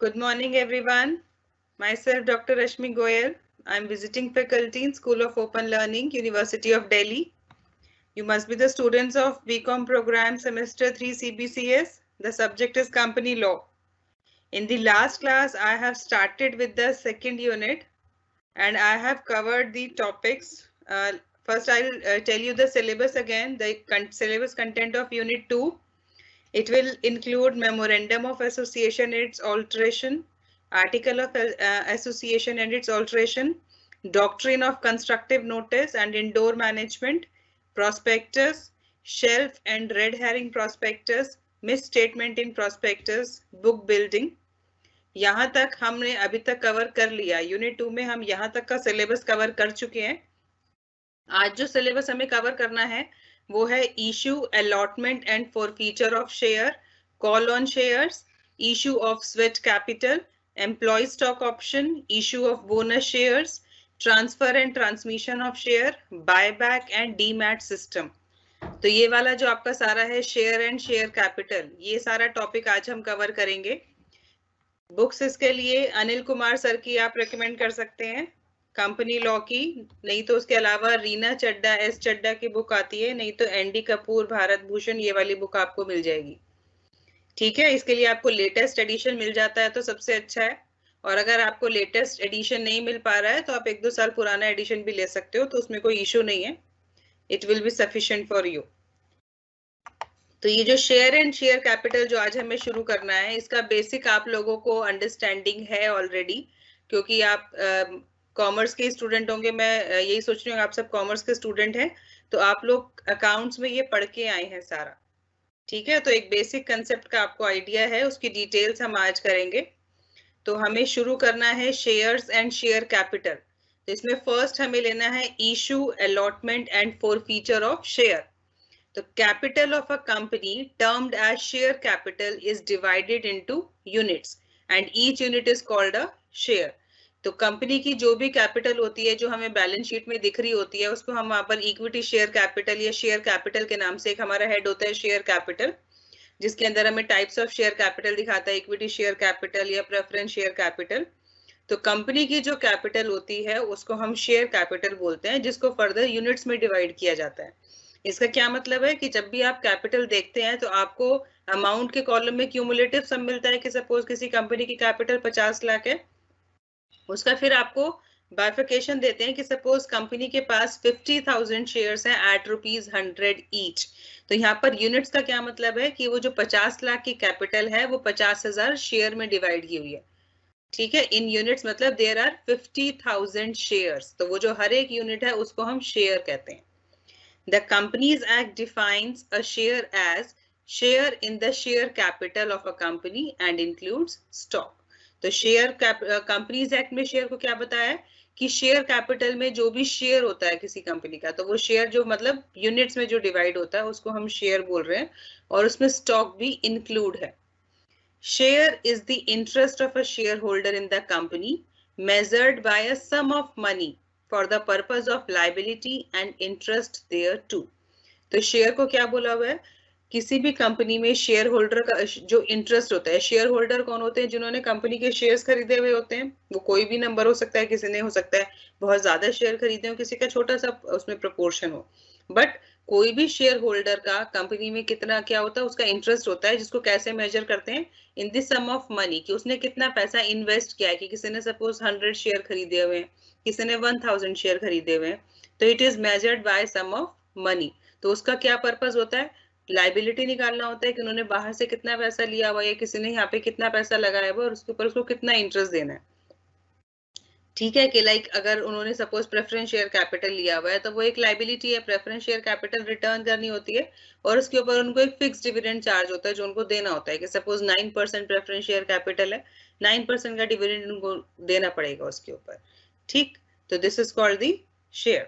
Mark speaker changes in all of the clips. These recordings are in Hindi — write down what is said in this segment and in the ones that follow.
Speaker 1: Good morning, everyone. Myself, Dr. Rashmi Goyal. I'm visiting faculty in School of Open Learning, University of Delhi. You must be the students of BCom program semester 3 CBCS. The subject is company law. In the last class, I have started with the second unit and I have covered the topics. First, I'll tell you the syllabus again, the syllabus content of unit 2. It will include memorandum of association and its alteration, article of association and its alteration, doctrine of constructive notice and indoor management, prospectus, shelf and red herring prospectus, misstatement in prospectus, book building. यहाँ तक हमने अभी तक कवर कर लिया. यूनिट 2 में हम यहाँ तक का सिलेबस कवर कर चुके हैं. आज जो सिलेबस हमें कवर करना है वो है issue, allotment and forfeiture of share, call on shares, issue of sweat capital, employ stock option, issue of bonus shares, transfer and transmission of share, buyback and demat system. तो ये वाला जो आपका सारा है शेयर एंड शेयर कैपिटल, ये सारा टॉपिक आज हम कवर करेंगे. बुक्स इसके लिए अनिल कुमार सर की आप रेकमेंड कर सकते हैं, कंपनी लॉ की. नहीं तो उसके अलावा रीना चड्डा, एस चड्डा की बुक आती है, नहीं तो एनडी कपूर, भारत भूषण, ये वाली बुक आपको मिल जाएगी. ठीक है, इसके लिए आपको लेटेस्ट एडिशन मिल जाता है तो सबसे अच्छा है. और अगर आपको लेटेस्ट एडिशन नहीं मिल पा रहा है तो आप 1-2 साल पुराना एडिशन भी ले सकते हो, तो उसमें कोई इशू नहीं है. It will be sufficient for you. तो ये जो शेयर एंड शेयर कैपिटल जो आज हमें शुरू करना है, इसका बेसिक आप लोगों को अंडरस्टैंडिंग है ऑलरेडी, क्योंकि आप कॉमर्स के स्टूडेंट होंगे. मैं यही सोच रही हूँ आप सब कॉमर्स के स्टूडेंट हैं, तो आप लोग अकाउंट्स में ये पढ़ के आए हैं सारा. ठीक है, तो एक बेसिक कंसेप्ट का आपको आइडिया है, उसकी डिटेल्स हम आज करेंगे. तो हमें शुरू करना है शेयर्स एंड शेयर कैपिटल. तो इसमें फर्स्ट हमें लेना है issue, allotment and forfeiture of share. The capital of a company termed as share capital is divided into units and each unit is called a share. तो कंपनी की जो भी कैपिटल होती है जो हमें बैलेंस शीट में दिख रही होती है, उसको हम वहां पर इक्विटी शेयर कैपिटल या शेयर कैपिटल के नाम से एक हमारा हेड होता है शेयर कैपिटल, जिसके अंदर हमें टाइप्स ऑफ शेयर कैपिटल दिखाता है, इक्विटी शेयर कैपिटल या प्रेफरेंस शेयर कैपिटल. तो कंपनी की जो कैपिटल होती है उसको हम शेयर कैपिटल बोलते हैं, जिसको फर्दर यूनिट्स में डिवाइड किया जाता है. इसका क्या मतलब है कि जब भी आप कैपिटल देखते हैं तो आपको अमाउंट के कॉलम में क्यूमुलेटिव सम मिलता है कि सपोज किसी कंपनी की कैपिटल 50 लाख है, उसका फिर आपको बाइफिकेशन देते हैं कि सपोज कंपनी के पास 50,000 शेयर्स हैं एट ₹100 ईच. तो यहाँ पर यूनिट्स का क्या मतलब है कि वो जो 50 लाख की कैपिटल है वो 50,000 शेयर में डिवाइड की हुई है. ठीक है, इन यूनिट्स मतलब देयर आर 50,000 शेयर्स, तो वो जो हर एक यूनिट है उसको हम शेयर कहते हैं. The Companies Act defines a share as share in the share capital of a company and includes stock. तो शेयर कंपनीज एक्ट में शेयर को क्या बताया है कि शेयर कैपिटल में जो भी शेयर होता है किसी कंपनी का, तो वो शेयर जो मतलब यूनिट्स में जो डिवाइड होता है उसको हम शेयर बोल रहे हैं, और उसमें स्टॉक भी इंक्लूड है. Share is the interest of a share holder in the company measured by a sum of money for the purpose of liability and interest thereto. तो शेयर को क्या बोला हुआ है, किसी भी कंपनी में शेयर होल्डर का जो इंटरेस्ट होता है. शेयर होल्डर कौन होते हैं, जिन्होंने कंपनी के शेयर्स खरीदे हुए होते हैं. वो कोई भी नंबर हो सकता है, किसी ने हो सकता है बहुत ज्यादा शेयर खरीदे हो, किसी का छोटा सा उसमें प्रोपोर्शन हो, बट कोई भी शेयर होल्डर का कंपनी में कितना क्या होता है, उसका इंटरेस्ट होता है, जिसको कैसे मेजर करते हैं in the sum of money, कि उसने कितना पैसा इन्वेस्ट किया है. कि किसी ने सपोज 100 शेयर खरीदे हुए हैं, किसी ने 1000 शेयर खरीदे हुए हैं, तो it is measured by sum of money. तो उसका क्या पर्पस होता है, लाइबिलिटी निकालना होता है कि उन्होंने बाहर से कितना पैसा लिया हुआ है, किसी ने यहाँ पे कितना पैसा लगाया हुआ है और उसके ऊपर उसको कितना इंटरेस्ट देना है. ठीक है, कि लाइक अगर उन्होंने सपोज प्रेफरेंस शेयर कैपिटल लिया हुआ है तो वो एक लाइबिलिटी है, प्रेफरेंस शेयर कैपिटल रिटर्न करनी होती है, और उसके ऊपर उनको एक फिक्स डिविडेंड चार्ज होता है जो उनको देना होता है. कि सपोज 9% प्रेफरेंस शेयर कैपिटल है, 9% का डिविडेंड उनको देना पड़ेगा उसके ऊपर. ठीक, तो this is called the share.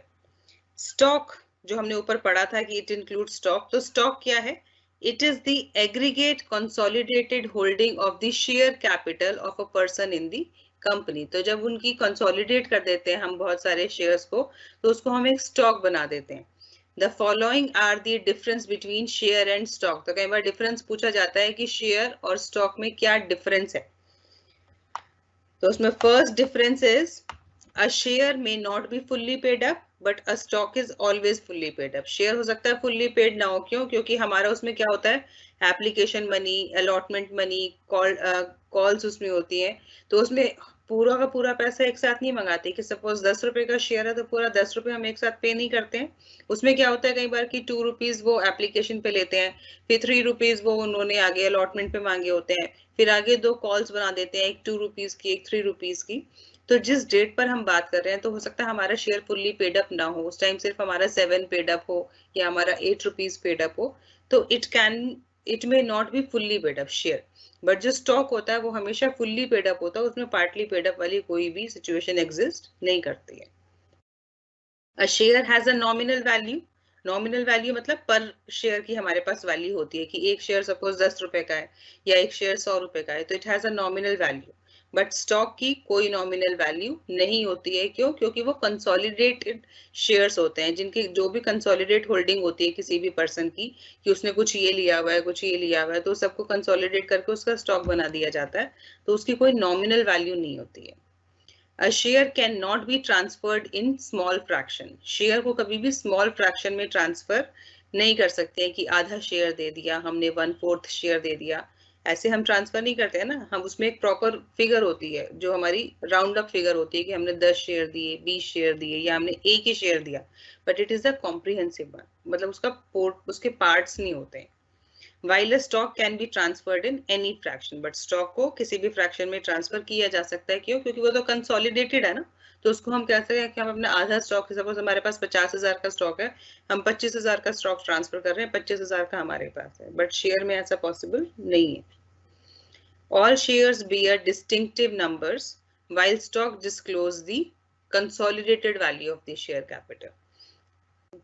Speaker 1: Stock जो हमने ऊपर पढ़ा था कि इट इंक्लूड स्टॉक, तो स्टॉक क्या है, it is the aggregate consolidated holding of the share capital of a person in the company. तो जब उनकी कंसोलिडेट कर देते हैं हम बहुत सारे शेयर्स को, तो उसको हम एक स्टॉक बना देते हैं. The following are the difference between share and stock. तो कई बार डिफरेंस पूछा जाता है कि शेयर और स्टॉक में क्या डिफरेंस है. तो उसमें first difference is a share may not be fully paid up but a stock is always fully paid up. Share हो सकता है फुल्ली पेड ना हो, क्यों? क्योंकि हमारा उसमें क्या होता है, application money, allotment money, calls उसमें होती है। तो उसमें पूरा का पूरा पैसा एक साथ नहीं मंगाते कि सपोज 10 रुपए का शेयर है तो पूरा 10 रुपए हम एक साथ पे नहीं करते हैं। उसमें क्या होता है कई बार कि 2 रुपीज वो एप्लीकेशन पे लेते हैं, फिर 3 रुपीज वो उन्होंने आगे अलॉटमेंट पे मांगे होते हैं, फिर आगे 2 कॉल्स बना देते हैं, एक 2 रुपीज की, एक 3 रुपीज की। तो जिस डेट पर हम बात कर रहे हैं तो हो सकता है हमारा शेयर फुल्ली पेड अप ना हो, उस टाइम सिर्फ हमारा 7 पेड अप हो या हमारा 8 रुपीज पेड अप हो। तो it may not be fully paid up share, but जो स्टॉक होता है वो हमेशा फुल्ली पेड अप होता है, उसमें पार्टली पेड अप वाली कोई भी सिचुएशन एग्जिस्ट नहीं करती है। A share has a nominal value. Nominal value मतलब पर शेयर की हमारे पास वैल्यू होती है कि एक शेयर सपोज 10 रुपए का है या एक शेयर 100 रुपए का है, तो it has a nominal value. But stock की कोई नॉमिनल वैल्यू नहीं होती है, क्यों? क्योंकि वो कंसोलिडेटेड शेयर्स होते हैं, जिनकी जो भी कंसोलिडेट होल्डिंग होती है किसी भी पर्सन की, कि उसने कुछ ये लिया हुआ है, कुछ ये लिया हुआ है, तो सबको कंसोलिडेट करके उसका स्टॉक बना दिया जाता है। तो उसकी कोई नॉमिनल वैल्यू नहीं होती है। A share cannot be transferred in small fraction. Share को कभी भी स्मॉल फ्रैक्शन में ट्रांसफर नहीं कर सकते हैं कि आधा शेयर दे दिया हमने, 1/4 शेयर दे दिया, ऐसे हम ट्रांसफर नहीं करते हैं ना। हम उसमें एक प्रॉपर फिगर होती है जो हमारी राउंड अप फिगर होती है कि हमने 10 शेयर दिए, 20 शेयर दिए या हमने एक ही शेयर दिया, but it is a comprehensive one, मतलब उसके पार्ट्स नहीं होते हैं। While a stock can be transferred in any fraction, but stock को किसी भी फ्रैक्शन में ट्रांसफर किया जा सकता है, क्यों? क्योंकि वो तो कंसोलिडेटेड है ना। तो उसको हम कह सकते हैं कि हम अपना आधा स्टॉक, सपोज हमारे पास 50,000 का स्टॉक है, हम 25,000 का स्टॉक ट्रांसफर कर रहे हैं, 25,000 का हमारे पास है, बट शेयर में ऐसा पॉसिबल नहीं है। All shares bear distinctive numbers, while stock disclose the consolidated value of the share capital.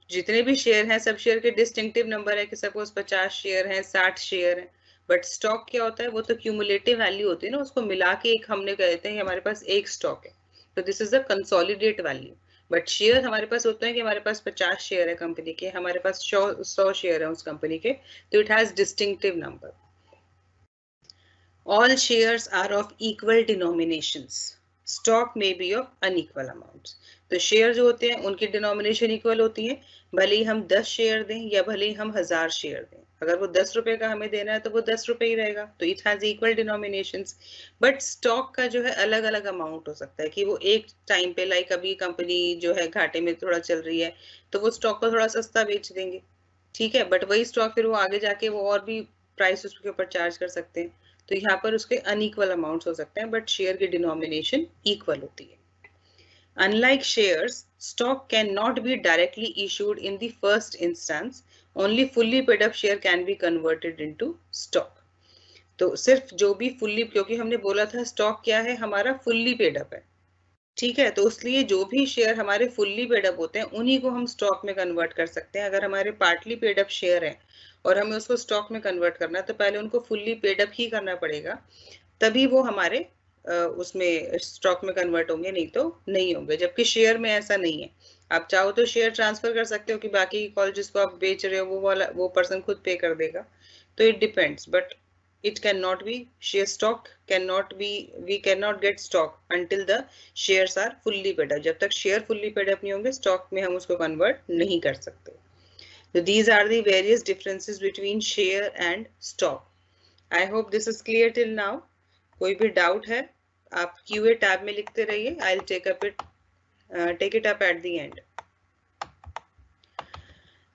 Speaker 1: जितने भी शेयर हैं सब शेयर के डिस्टिंक्टिव नंबर है कि सपोज 50 शेयर हैं, 60 शेयर हैं, बट स्टॉक क्या होता है, वो तो क्यूमुलेटिव वैल्यू होती है ना, उसको मिला के एक हमने कहते हैं कि हमारे पास एक स्टॉक है, तो this is the consolidate value. But share हमारे पास होते हैं कि हमारे पास 50 शेयर है कंपनी के, हमारे पास 100 शेयर है उस कंपनी के, तो it has distinctive number. All shares are of equal denominations. Stock may be of unequal amounts. तो शेयर जो होते हैं उनकी डिनोमिनेशन इक्वल होती है, भले ही हम 10 शेयर दें या भले ही हम 1000 शेयर दें। अगर वो 10 रुपए का हमें देना है तो वो 10 रुपए ही रहेगा, तो it has equal denominations. But stock का जो है अलग अलग अमाउंट हो सकता है कि वो एक टाइम पे, लाइक अभी कंपनी जो है घाटे में थोड़ा चल रही है तो वो स्टॉक को थोड़ा सस्ता बेच देंगे, ठीक है, बट वही स्टॉक फिर वो आगे जाके वो और भी प्राइस उसके ऊपर चार्ज कर सकते हैं, तो यहाँ पर उसके अनइक्वल अमाउंट्स हो सकते हैं, बट शेयर की डिनोमिनेशन इक्वल होती है। Unlike shares, stock cannot be directly issued in the first instance. Only fully paid up share can be converted into stock. तो सिर्फ जो भी फुल्ली, क्योंकि हमने बोला था स्टॉक क्या है हमारा, फुल्ली पेड अप है, ठीक है, तो इसलिए जो भी शेयर हमारे फुल्ली पेड अप होते हैं उन्हीं को हम स्टॉक में कन्वर्ट कर सकते हैं। अगर हमारे पार्टली पेड अप शेयर है और हमें उसको स्टॉक में कन्वर्ट करना है तो पहले उनको फुल्ली पेड अप ही करना पड़ेगा, तभी वो हमारे उसमें स्टॉक में कन्वर्ट होंगे, नहीं तो नहीं होंगे। जबकि शेयर में ऐसा नहीं है, आप चाहो तो शेयर ट्रांसफर कर सकते हो कि बाकी कॉल जिसको आप बेच रहे हो वो पर्सन खुद पे कर देगा, तो it depends, but it cannot be, share stock cannot be, we cannot get stock until the shares are fully paid up. जब तक शेयर फुल्ली पेड अप नहीं होंगे स्टॉक में हम उसको कन्वर्ट नहीं कर सकते। So these are the various differences between share and stock. I hope this is clear till now. कोई भी डाउट है आप QA टैब में लिखते रहिए, I'll take it up at the end.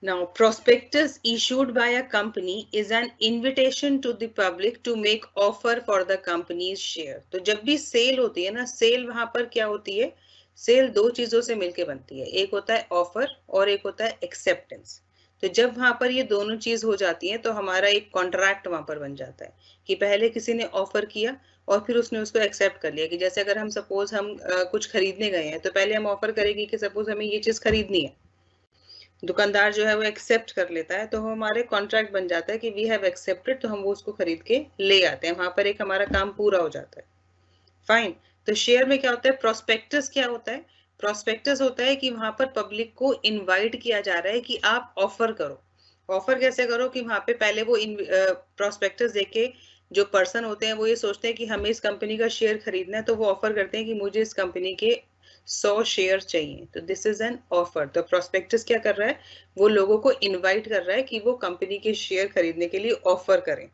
Speaker 1: Now, prospectus issued by a company is an invitation to the public to make offer for the company's share. तो जब भी सेल होती है ना, सेल वहां पर क्या होती है, सेल दो चीजों से मिलके बनती है, एक होता है ऑफर और एक होता है एक्सेप्टेंस। तो जब वहां पर ये दोनों चीज हो जाती है तो हमारा एक कॉन्ट्रैक्ट वहां पर बन जाता है कि पहले किसी ने ऑफर किया और फिर उसने उसको एक्सेप्ट कर लिया। कि जैसे अगर हम सपोज हम कुछ खरीदने गए हैं तो पहले हम ऑफर करेंगे कि सपोज हमें ये चीज खरीदनी है, दुकानदार जो है वो एक्सेप्ट कर लेता है तो हमारे कॉन्ट्रैक्ट बन जाता है कि वी हैव एक्सेप्टेड, तो हम वो उसको खरीद के ले आते हैं, वहां पर एक हमारा काम पूरा हो जाता है। फाइन। तो शेयर में क्या होता है, प्रोस्पेक्टस क्या होता है, प्रोस्पेक्टस होता है कि वहां पर पब्लिक को इनवाइट किया जा रहा है कि आप ऑफर करो। ऑफर कैसे करो कि वहां पे पहले वो प्रोस्पेक्टस देके जो पर्सन होते हैं वो ये सोचते हैं कि हमें इस कंपनी का शेयर खरीदना है, तो वो ऑफर करते हैं कि मुझे इस कंपनी के 100 शेयर चाहिए, तो दिस इज एन ऑफर। तो प्रोस्पेक्टस क्या कर रहा है, वो लोगों को इनवाइट कर रहा है कि वो कंपनी के शेयर खरीदने के लिए ऑफर करें।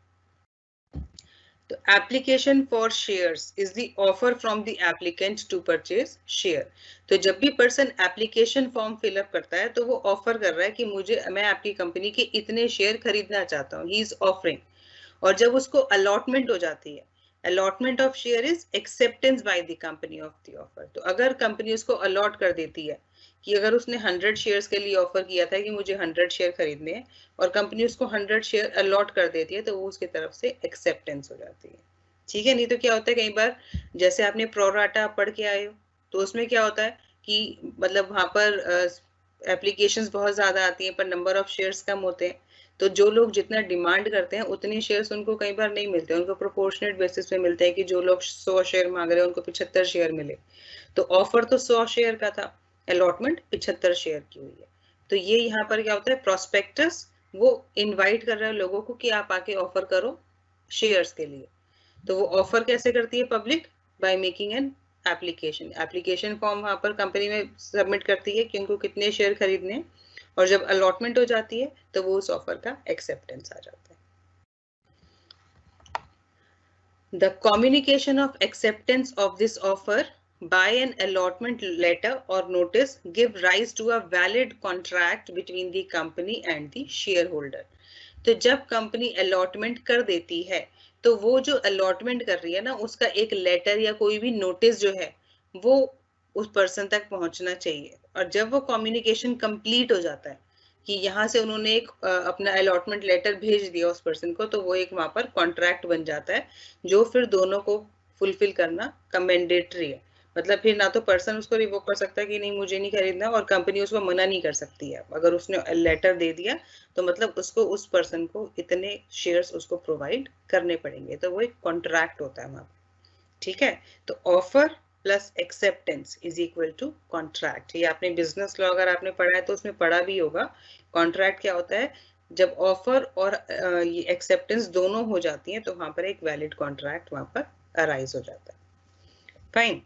Speaker 1: तो application for shares is the offer from the applicant to purchase share. तो जब भी पर्सन एप्लीकेशन फॉर्म फिलअप करता है तो वो ऑफर कर रहा है कि मैं आपकी कंपनी के इतने शेयर खरीदना चाहता हूँ, ही इज ऑफरिंग। और जब उसको अलॉटमेंट हो जाती है, allotment of share is acceptance by the company of the offer. तो अगर कंपनी उसको अलॉट कर देती है कि अगर उसने 100 शेयर्स के लिए ऑफर किया था कि मुझे 100 शेयर खरीदने हैं और कंपनी उसको 100 शेयर अलॉट कर देती है, तो वो उसकी तरफ से एक्सेप्टेंस हो जाती है। ठीक है, नहीं तो क्या होता है कई बार, जैसे आपने प्रोराटा पढ़ के आए हो, तो उसमें क्या होता है कि मतलब वहां पर एप्लीकेशंस बहुत ज्यादा आती हैं पर नंबर ऑफ शेयर्स कम होते हैं, तो जो लोग जितना डिमांड करते हैं उतने शेयर्स उनको कई बार नहीं मिलते, उनको प्रोपोर्शनेट बेसिस पे मिलते हैं कि जो लोग 100 शेयर मांग रहे हैं उनको 75 शेयर मिले। तो ऑफर तो 100 शेयर का था, अलॉटमेंट 75 शेयर की हुई है। तो ये यहाँ पर क्या होता है, प्रोस्पेक्टस वो इनवाइट कर रहा है लोगों को कि आप आके ऑफर करो शेयर्स के लिए। तो वो ऑफर कैसे करती है public, by making an application. Application form वहां पर कंपनी में सबमिट करती है कि उनको कितने शेयर खरीदने, और जब अलॉटमेंट हो जाती है तो वो उस ऑफर का एक्सेप्टेंस आ जाता है। The communication of acceptance of this offer by an allotment letter or notice give rise to a valid contract between the company and the shareholder. तो जब कंपनी अलॉटमेंट कर देती है तो वो जो अलॉटमेंट कर रही है ना, उसका एक लेटर या कोई भी नोटिस जो है वो उस पर्सन तक पहुंचना चाहिए। और जब वो कम्युनिकेशन कंप्लीट हो जाता है कि यहाँ से उन्होंने एक अपना अलॉटमेंट लेटर भेज दिया उस पर्सन को, तो वो एक वहां पर कॉन्ट्रैक्ट बन जाता है जो फिर दोनों को फुलफिल करना मैंडेटरी है। मतलब फिर ना तो पर्सन उसको रिवोक कर सकता है कि नहीं मुझे नहीं खरीदना, और कंपनी उसको मना नहीं कर सकती है। अगर उसने लेटर दे दिया तो मतलब उसको उस पर्सन को इतने शेयर्स उसको प्रोवाइड करने पड़ेंगे, तो वो एक कॉन्ट्रैक्ट होता है वहां पर। ठीक है, तो offer plus acceptance is equal to contract. ये आपने बिजनेस लॉ अगर आपने पढ़ा है तो उसमें पढ़ा भी होगा। कॉन्ट्रैक्ट क्या होता है, जब ऑफर और ये एक्सेप्टेंस दोनों हो जाती हैं तो वहां पर एक वैलिड कॉन्ट्रैक्ट वहां पर अराइज हो जाता है। Fine,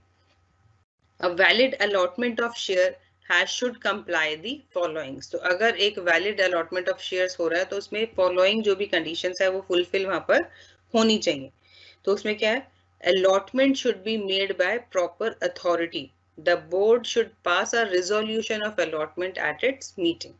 Speaker 1: a valid allotment of share has should comply the followings. तो अगर एक वैलिड अलॉटमेंट ऑफ शेयर्स हो रहा है तो उसमें फॉलोइंग जो भी कंडीशंस है वो फुलफिल वहां पर होनी चाहिए। तो उसमें क्या है, allotment should be made by proper authority. The board should pass a resolution of allotment at its meeting.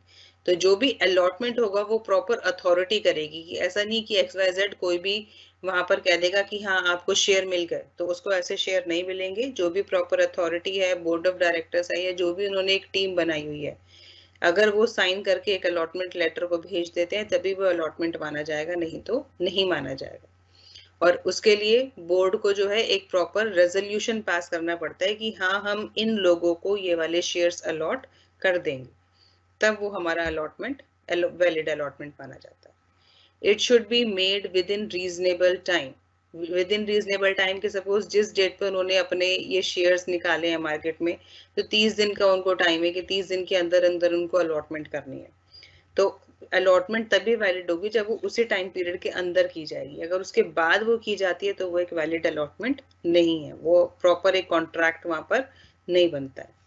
Speaker 1: तो जो भी allotment होगा वो proper authority करेगी, कि ऐसा नहीं कि XYZ कोई भी वहां पर कह देगा कि हाँ आपको शेयर मिल गए, तो उसको ऐसे शेयर नहीं मिलेंगे। जो भी proper authority है, बोर्ड ऑफ डायरेक्टर्स है, या जो भी उन्होंने एक टीम बनाई हुई है, अगर वो साइन करके एक अलॉटमेंट लेटर को भेज देते हैं तभी वो अलॉटमेंट माना जाएगा, नहीं तो नहीं माना जाएगा। और उसके लिए बोर्ड को जो है एक प्रॉपर रेजोल्यूशन पास करना पड़ता है कि हाँ हम इन लोगों को ये वाले शेयर्स अलॉट कर देंगे, तब वो हमारा अलॉटमेंट वैलिड अलॉटमेंट माना जाता है। It should be made with in reasonable time. With in reasonable time के सपोज जिस डेट पे उन्होंने अपने ये शेयर्स निकाले हैं मार्केट में, तो 30 दिन का उनको टाइम है कि 30 दिन के अंदर अंदर उनको अलॉटमेंट करनी है। तो अलॉटमेंट तभी वैलिड होगी जब वो उसी टाइम पीरियड के अंदर की जाएगी। अगर उसके बाद वो की जाती है तो वो एक वैलिड अलॉटमेंट नहीं है, वो प्रॉपर एक कॉन्ट्रैक्ट वहां पर नहीं बनता है।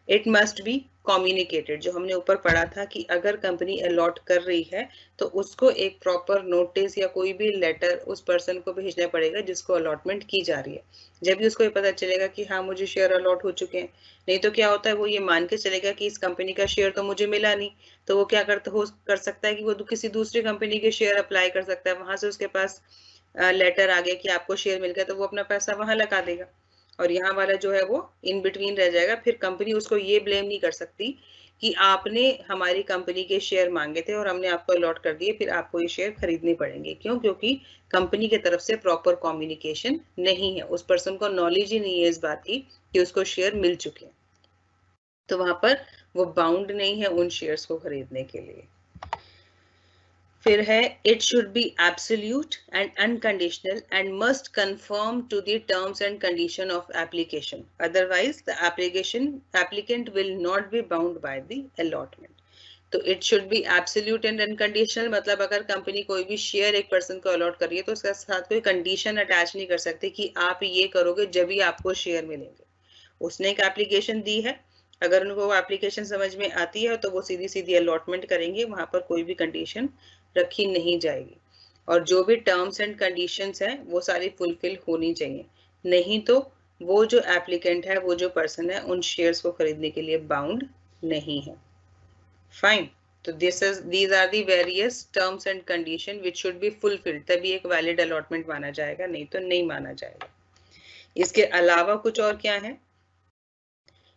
Speaker 1: इट मस्ट बी कम्युनिकेटेड, जो हमने ऊपर पढ़ा था कि अगर कंपनी अलॉट कर रही है तो उसको एक प्रॉपर नोटिस या कोई भी लेटर उस पर्सन को भेजना पड़ेगा जिसको अलॉटमेंट की जा रही है, जब भी उसको ये पता चलेगा कि हाँ मुझे शेयर अलॉट हो चुके हैं। नहीं तो क्या होता है, वो ये मान के चलेगा कि इस कंपनी का शेयर तो मुझे मिला नहीं, तो वो क्या कर सकता है कि वो किसी दूसरी कंपनी के शेयर अप्लाई कर सकता है, वहां से उसके पास लेटर आ गया कि आपको शेयर मिल गया, तो वो अपना पैसा वहां लगा देगा और यहाँ वाला जो है वो इन बिटवीन रह जाएगा। फिर कंपनी उसको ये ब्लेम नहीं कर सकती कि आपने हमारी कंपनी के शेयर मांगे थे और हमने आपको अलॉट कर दिए, फिर आपको ये शेयर खरीदने पड़ेंगे। क्यों? क्योंकि कंपनी की तरफ से प्रॉपर कम्युनिकेशन नहीं है, उस पर्सन को नॉलेज ही नहीं है इस बात की कि उसको शेयर मिल चुके हैं, तो वहां पर वो बाउंड नहीं है उन शेयर्स को खरीदने के लिए। फिर है it should be absolute and unconditional and must confirm to the terms and condition of application, otherwise the applicant will not be bound by the allotment. तो it should be absolute and unconditional, मतलब अगर कंपनी कोई भी शेयर एक पर्सन को अलॉट कर रही है तो उसके साथ कोई कंडीशन अटैच नहीं कर सकते कि आप ये करोगे जब ही आपको शेयर मिलेंगे। उसने एक एप्लीकेशन दी है, अगर उनको वो एप्लीकेशन समझ में आती है तो वो सीधी सीधी अलॉटमेंट करेंगे, वहां पर कोई भी कंडीशन रखी नहीं जाएगी। और जो भी टर्म्स एंड कंडीशंस हैं वो सारी फुलफिल होनी चाहिए, नहीं तो वो जो एप्लीकेंट है, वो जो पर्सन है, उन शेयर्स को खरीदने के लिए बाउंड नहीं है। फाइन, तो these are the various terms and condition which should be fulfilled, तभी एक वैलिड अलॉटमेंट माना जाएगा, नहीं तो नहीं माना जाएगा। इसके अलावा कुछ और क्या है?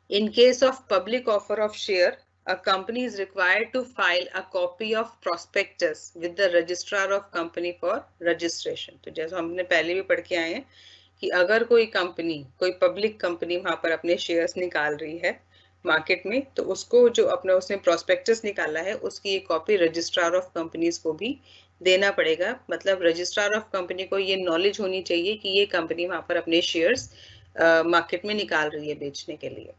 Speaker 1: In case of public offer of share, a company is required to file a copy of prospectus with the registrar of company for registration। तो जैसा हमने पहले भी पढ़ के आए हैं कि अगर कोई कंपनी, कोई पब्लिक कंपनी वहां पर अपने शेयर्स निकाल रही है मार्केट में, तो उसको जो अपना उसने प्रोस्पेक्टस निकाला है उसकी एक कॉपी रजिस्ट्रार ऑफ कंपनीज को भी देना पड़ेगा। मतलब रजिस्ट्रार ऑफ कंपनी को ये नॉलेज होनी चाहिए कि ये कंपनी वहां पर अपने शेयर्स मार्केट में निकाल रही है बेचने के लिए।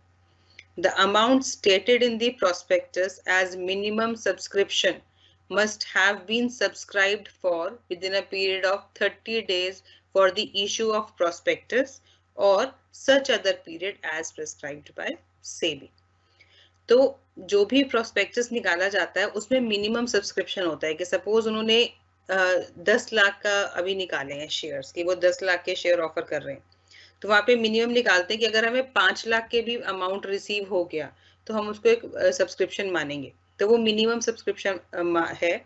Speaker 1: The amount stated in the prospectus as minimum subscription must have been subscribed for within a period of 30 days for the issue of prospectus or such other period as prescribed by SEBI। तो जो भी प्रोस्पेक्टस निकाला जाता है उसमें मिनिमम सब्सक्रिप्शन होता है कि सपोज उन्होंने 10 लाख का अभी निकाले हैं शेयर्स, कि वो 10 लाख के शेयर ऑफर कर रहे हैं, तो वहां पे मिनिमम निकालते हैं कि अगर हमें 5 लाख के भी अमाउंट रिसीव हो गया तो हम उसको एक सब्सक्रिप्शन मानेंगे। तो वो मिनिमम सब्सक्रिप्शन है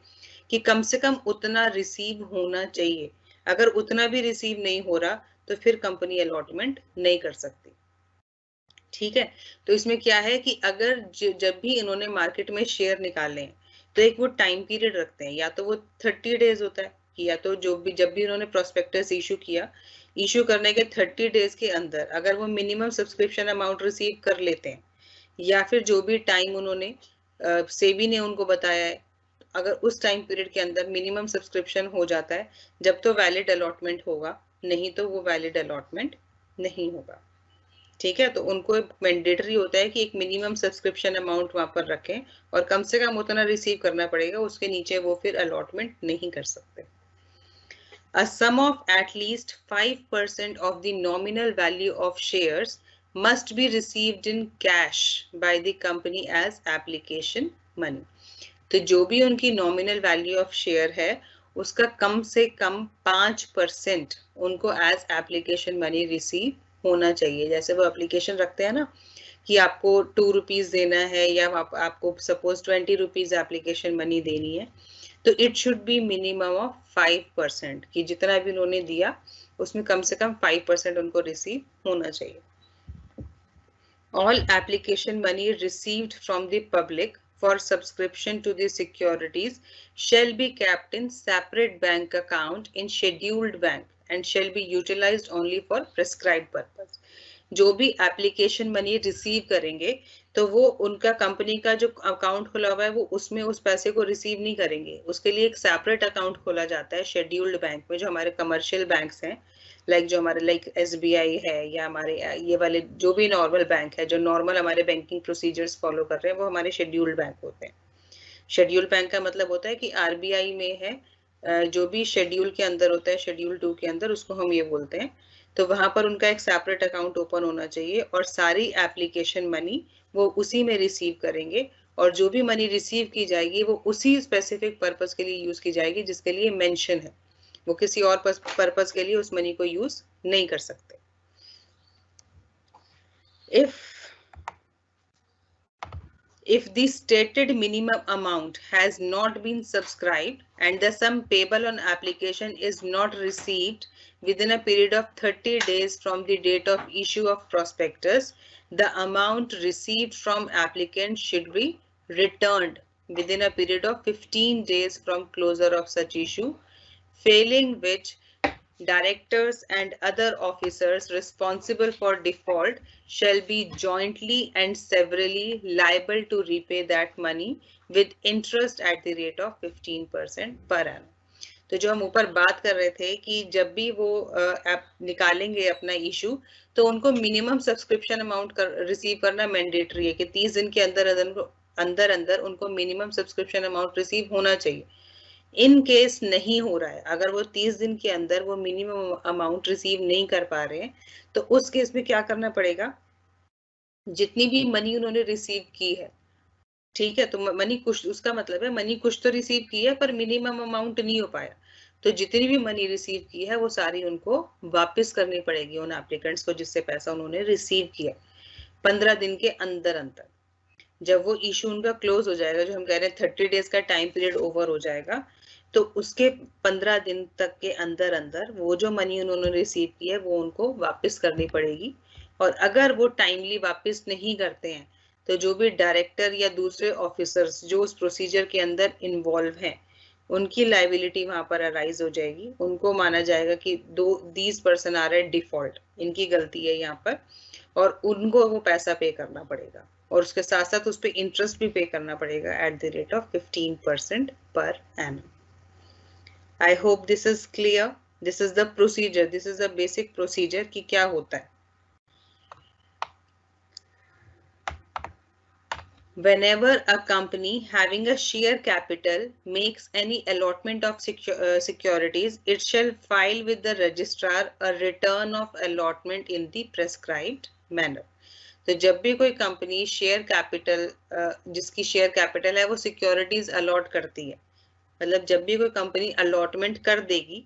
Speaker 1: कि कम से कम उतना रिसीव होना चाहिए। अगर उतना भी रिसीव नहीं हो रहा तो फिर कंपनी अलॉटमेंट नहीं कर सकती। ठीक है, तो इसमें क्या है कि अगर जब भी इन्होंने मार्केट में शेयर निकाले हैं तो एक वो टाइम पीरियड रखते हैं, या तो वो 30 डेज होता है कि या तो जो भी जब भी इन्होंने प्रोस्पेक्टस इशू किया, इशू करने के 30 डेज के अंदर अगर वो मिनिमम सब्सक्रिप्शन अमाउंट रिसीव कर लेते हैं, या फिर जो भी टाइम उन्होंने सेबी ने उनको बताया है, अगर उस टाइम पीरियड के अंदर मिनिमम सब्सक्रिप्शन हो जाता है जब तो वैलिड अलॉटमेंट होगा, नहीं तो वो वैलिड अलॉटमेंट नहीं होगा। ठीक है, तो उनको मैंडेटरी होता है कि एक मिनिमम सब्सक्रिप्शन अमाउंट वहां पर रखें और कम से कम उतना रिसीव करना पड़ेगा, उसके नीचे वो फिर अलॉटमेंट नहीं कर सकते। A sum of at least 5% of the nominal value of shares must be received in cash by the company as application money। तो जो भी उनकी नॉमिनल वैल्यू ऑफ शेयर है उसका कम से कम 5% उनको एज एप्लीकेशन मनी रिसीव होना चाहिए। जैसे वो एप्लीकेशन रखते हैं ना कि आपको 2 रुपीज देना है या आपको सपोज 20 रुपीज एप्लीकेशन मनी देनी है, तो it should B minimum of 5%, कि जितना भी उन्होंने दिया उसमें कम से कम 5% उनको रिसीव होना चाहिए। All application money received from the public for subscription to the securities shall be kept in separate bank account in scheduled bank and shall be utilized only for prescribed purpose। जो भी एप्लीकेशन मनी रिसीव करेंगे तो वो उनका कंपनी का जो अकाउंट खुला हुआ है वो उसमें उस पैसे को रिसीव नहीं करेंगे, उसके लिए एक सेपरेट अकाउंट खोला जाता है शेड्यूल्ड बैंक में, जो हमारे कमर्शियल बैंक्स हैं, जो हमारे SBI है या हमारे ये वाले जो भी नॉर्मल बैंक है, जो नॉर्मल हमारे बैंकिंग प्रोसीजर्स फॉलो कर रहे हैं, वो हमारे शेड्यूल्ड बैंक होते हैं। शेड्यूल्ड बैंक का मतलब होता है कि RBI में है जो भी शेड्यूल के अंदर होता है, शेड्यूल 2 के अंदर, उसको हम ये बोलते हैं। तो वहां पर उनका एक सेपरेट अकाउंट ओपन होना चाहिए और सारी एप्लीकेशन मनी वो उसी में रिसीव करेंगे, और जो भी मनी रिसीव की जाएगी वो उसी स्पेसिफिक पर्पस के लिए यूज की जाएगी जिसके लिए मेंशन है, वो किसी और पर्पस के लिए उस मनी को यूज नहीं कर सकते। If the stated minimum amount has not been subscribed and the sum payable on application is not received within a period of 30 days from the date of issue of prospectus, the amount received from applicant should be returned within a period of 15 days from closure of such issue, failing which directors and other officers responsible for default shall be jointly and severally liable to repay that money with interest at the rate of 15% per annum। तो जो हम ऊपर बात कर रहे थे कि जब भी वो निकालेंगे अपना इशू तो उनको मिनिमम सब्सक्रिप्शन अमाउंट रिसीव करना मैंडेटरी है कि 30 दिन के अंदर अंदर अंदर उनको मिनिमम सब्सक्रिप्शन अमाउंट रिसीव होना चाहिए। इन केस नहीं हो रहा है, अगर वो 30 दिन के अंदर वो मिनिमम अमाउंट रिसीव नहीं कर पा रहे हैं, तो उस केस में क्या करना पड़ेगा, जितनी भी मनी उन्होंने रिसीव की है, ठीक है, तो मनी कुछ, उसका मतलब है मनी कुछ तो रिसीव की है पर मिनिमम अमाउंट नहीं हो पाया, तो जितनी भी मनी रिसीव की है वो सारी उनको वापस करनी पड़ेगी उन एप्लीकेंट्स को जिससे पैसा उन्होंने रिसीव किया 15 दिन के अंदर अंदर। जब वो इशू उनका क्लोज हो जाएगा, जो हम कह रहे हैं 30 डेज का टाइम पीरियड ओवर हो जाएगा, तो उसके 15 दिन तक के अंदर अंदर वो जो मनी उन्होंने रिसीव की है वो उनको वापस करनी पड़ेगी। और अगर वो टाइमली वापस नहीं करते हैं तो जो भी डायरेक्टर या दूसरे ऑफिसर्स जो उस प्रोसीजर के अंदर इन्वॉल्व हैं, उनकी लाइबिलिटी वहां पर अराइज हो जाएगी। उनको माना जाएगा कि these person are at default, इनकी गलती है यहाँ पर, और उनको वो पैसा पे करना पड़ेगा, और उसके साथ साथ उस पर इंटरेस्ट भी पे करना पड़ेगा at the rate of 15% per annum. I hope this is clear. This is the procedure, this is the basic procedure कि क्या होता है। Whenever a company having a share capital makes any allotment of securities, it shall file with the registrar a return of allotment in the prescribed manner. तो जब भी कोई कंपनी शेयर कैपिटल, जिसकी शेयर कैपिटल है वो सिक्योरिटीज अलॉट करती है, मतलब जब भी कोई कंपनी अलॉटमेंट कर देगी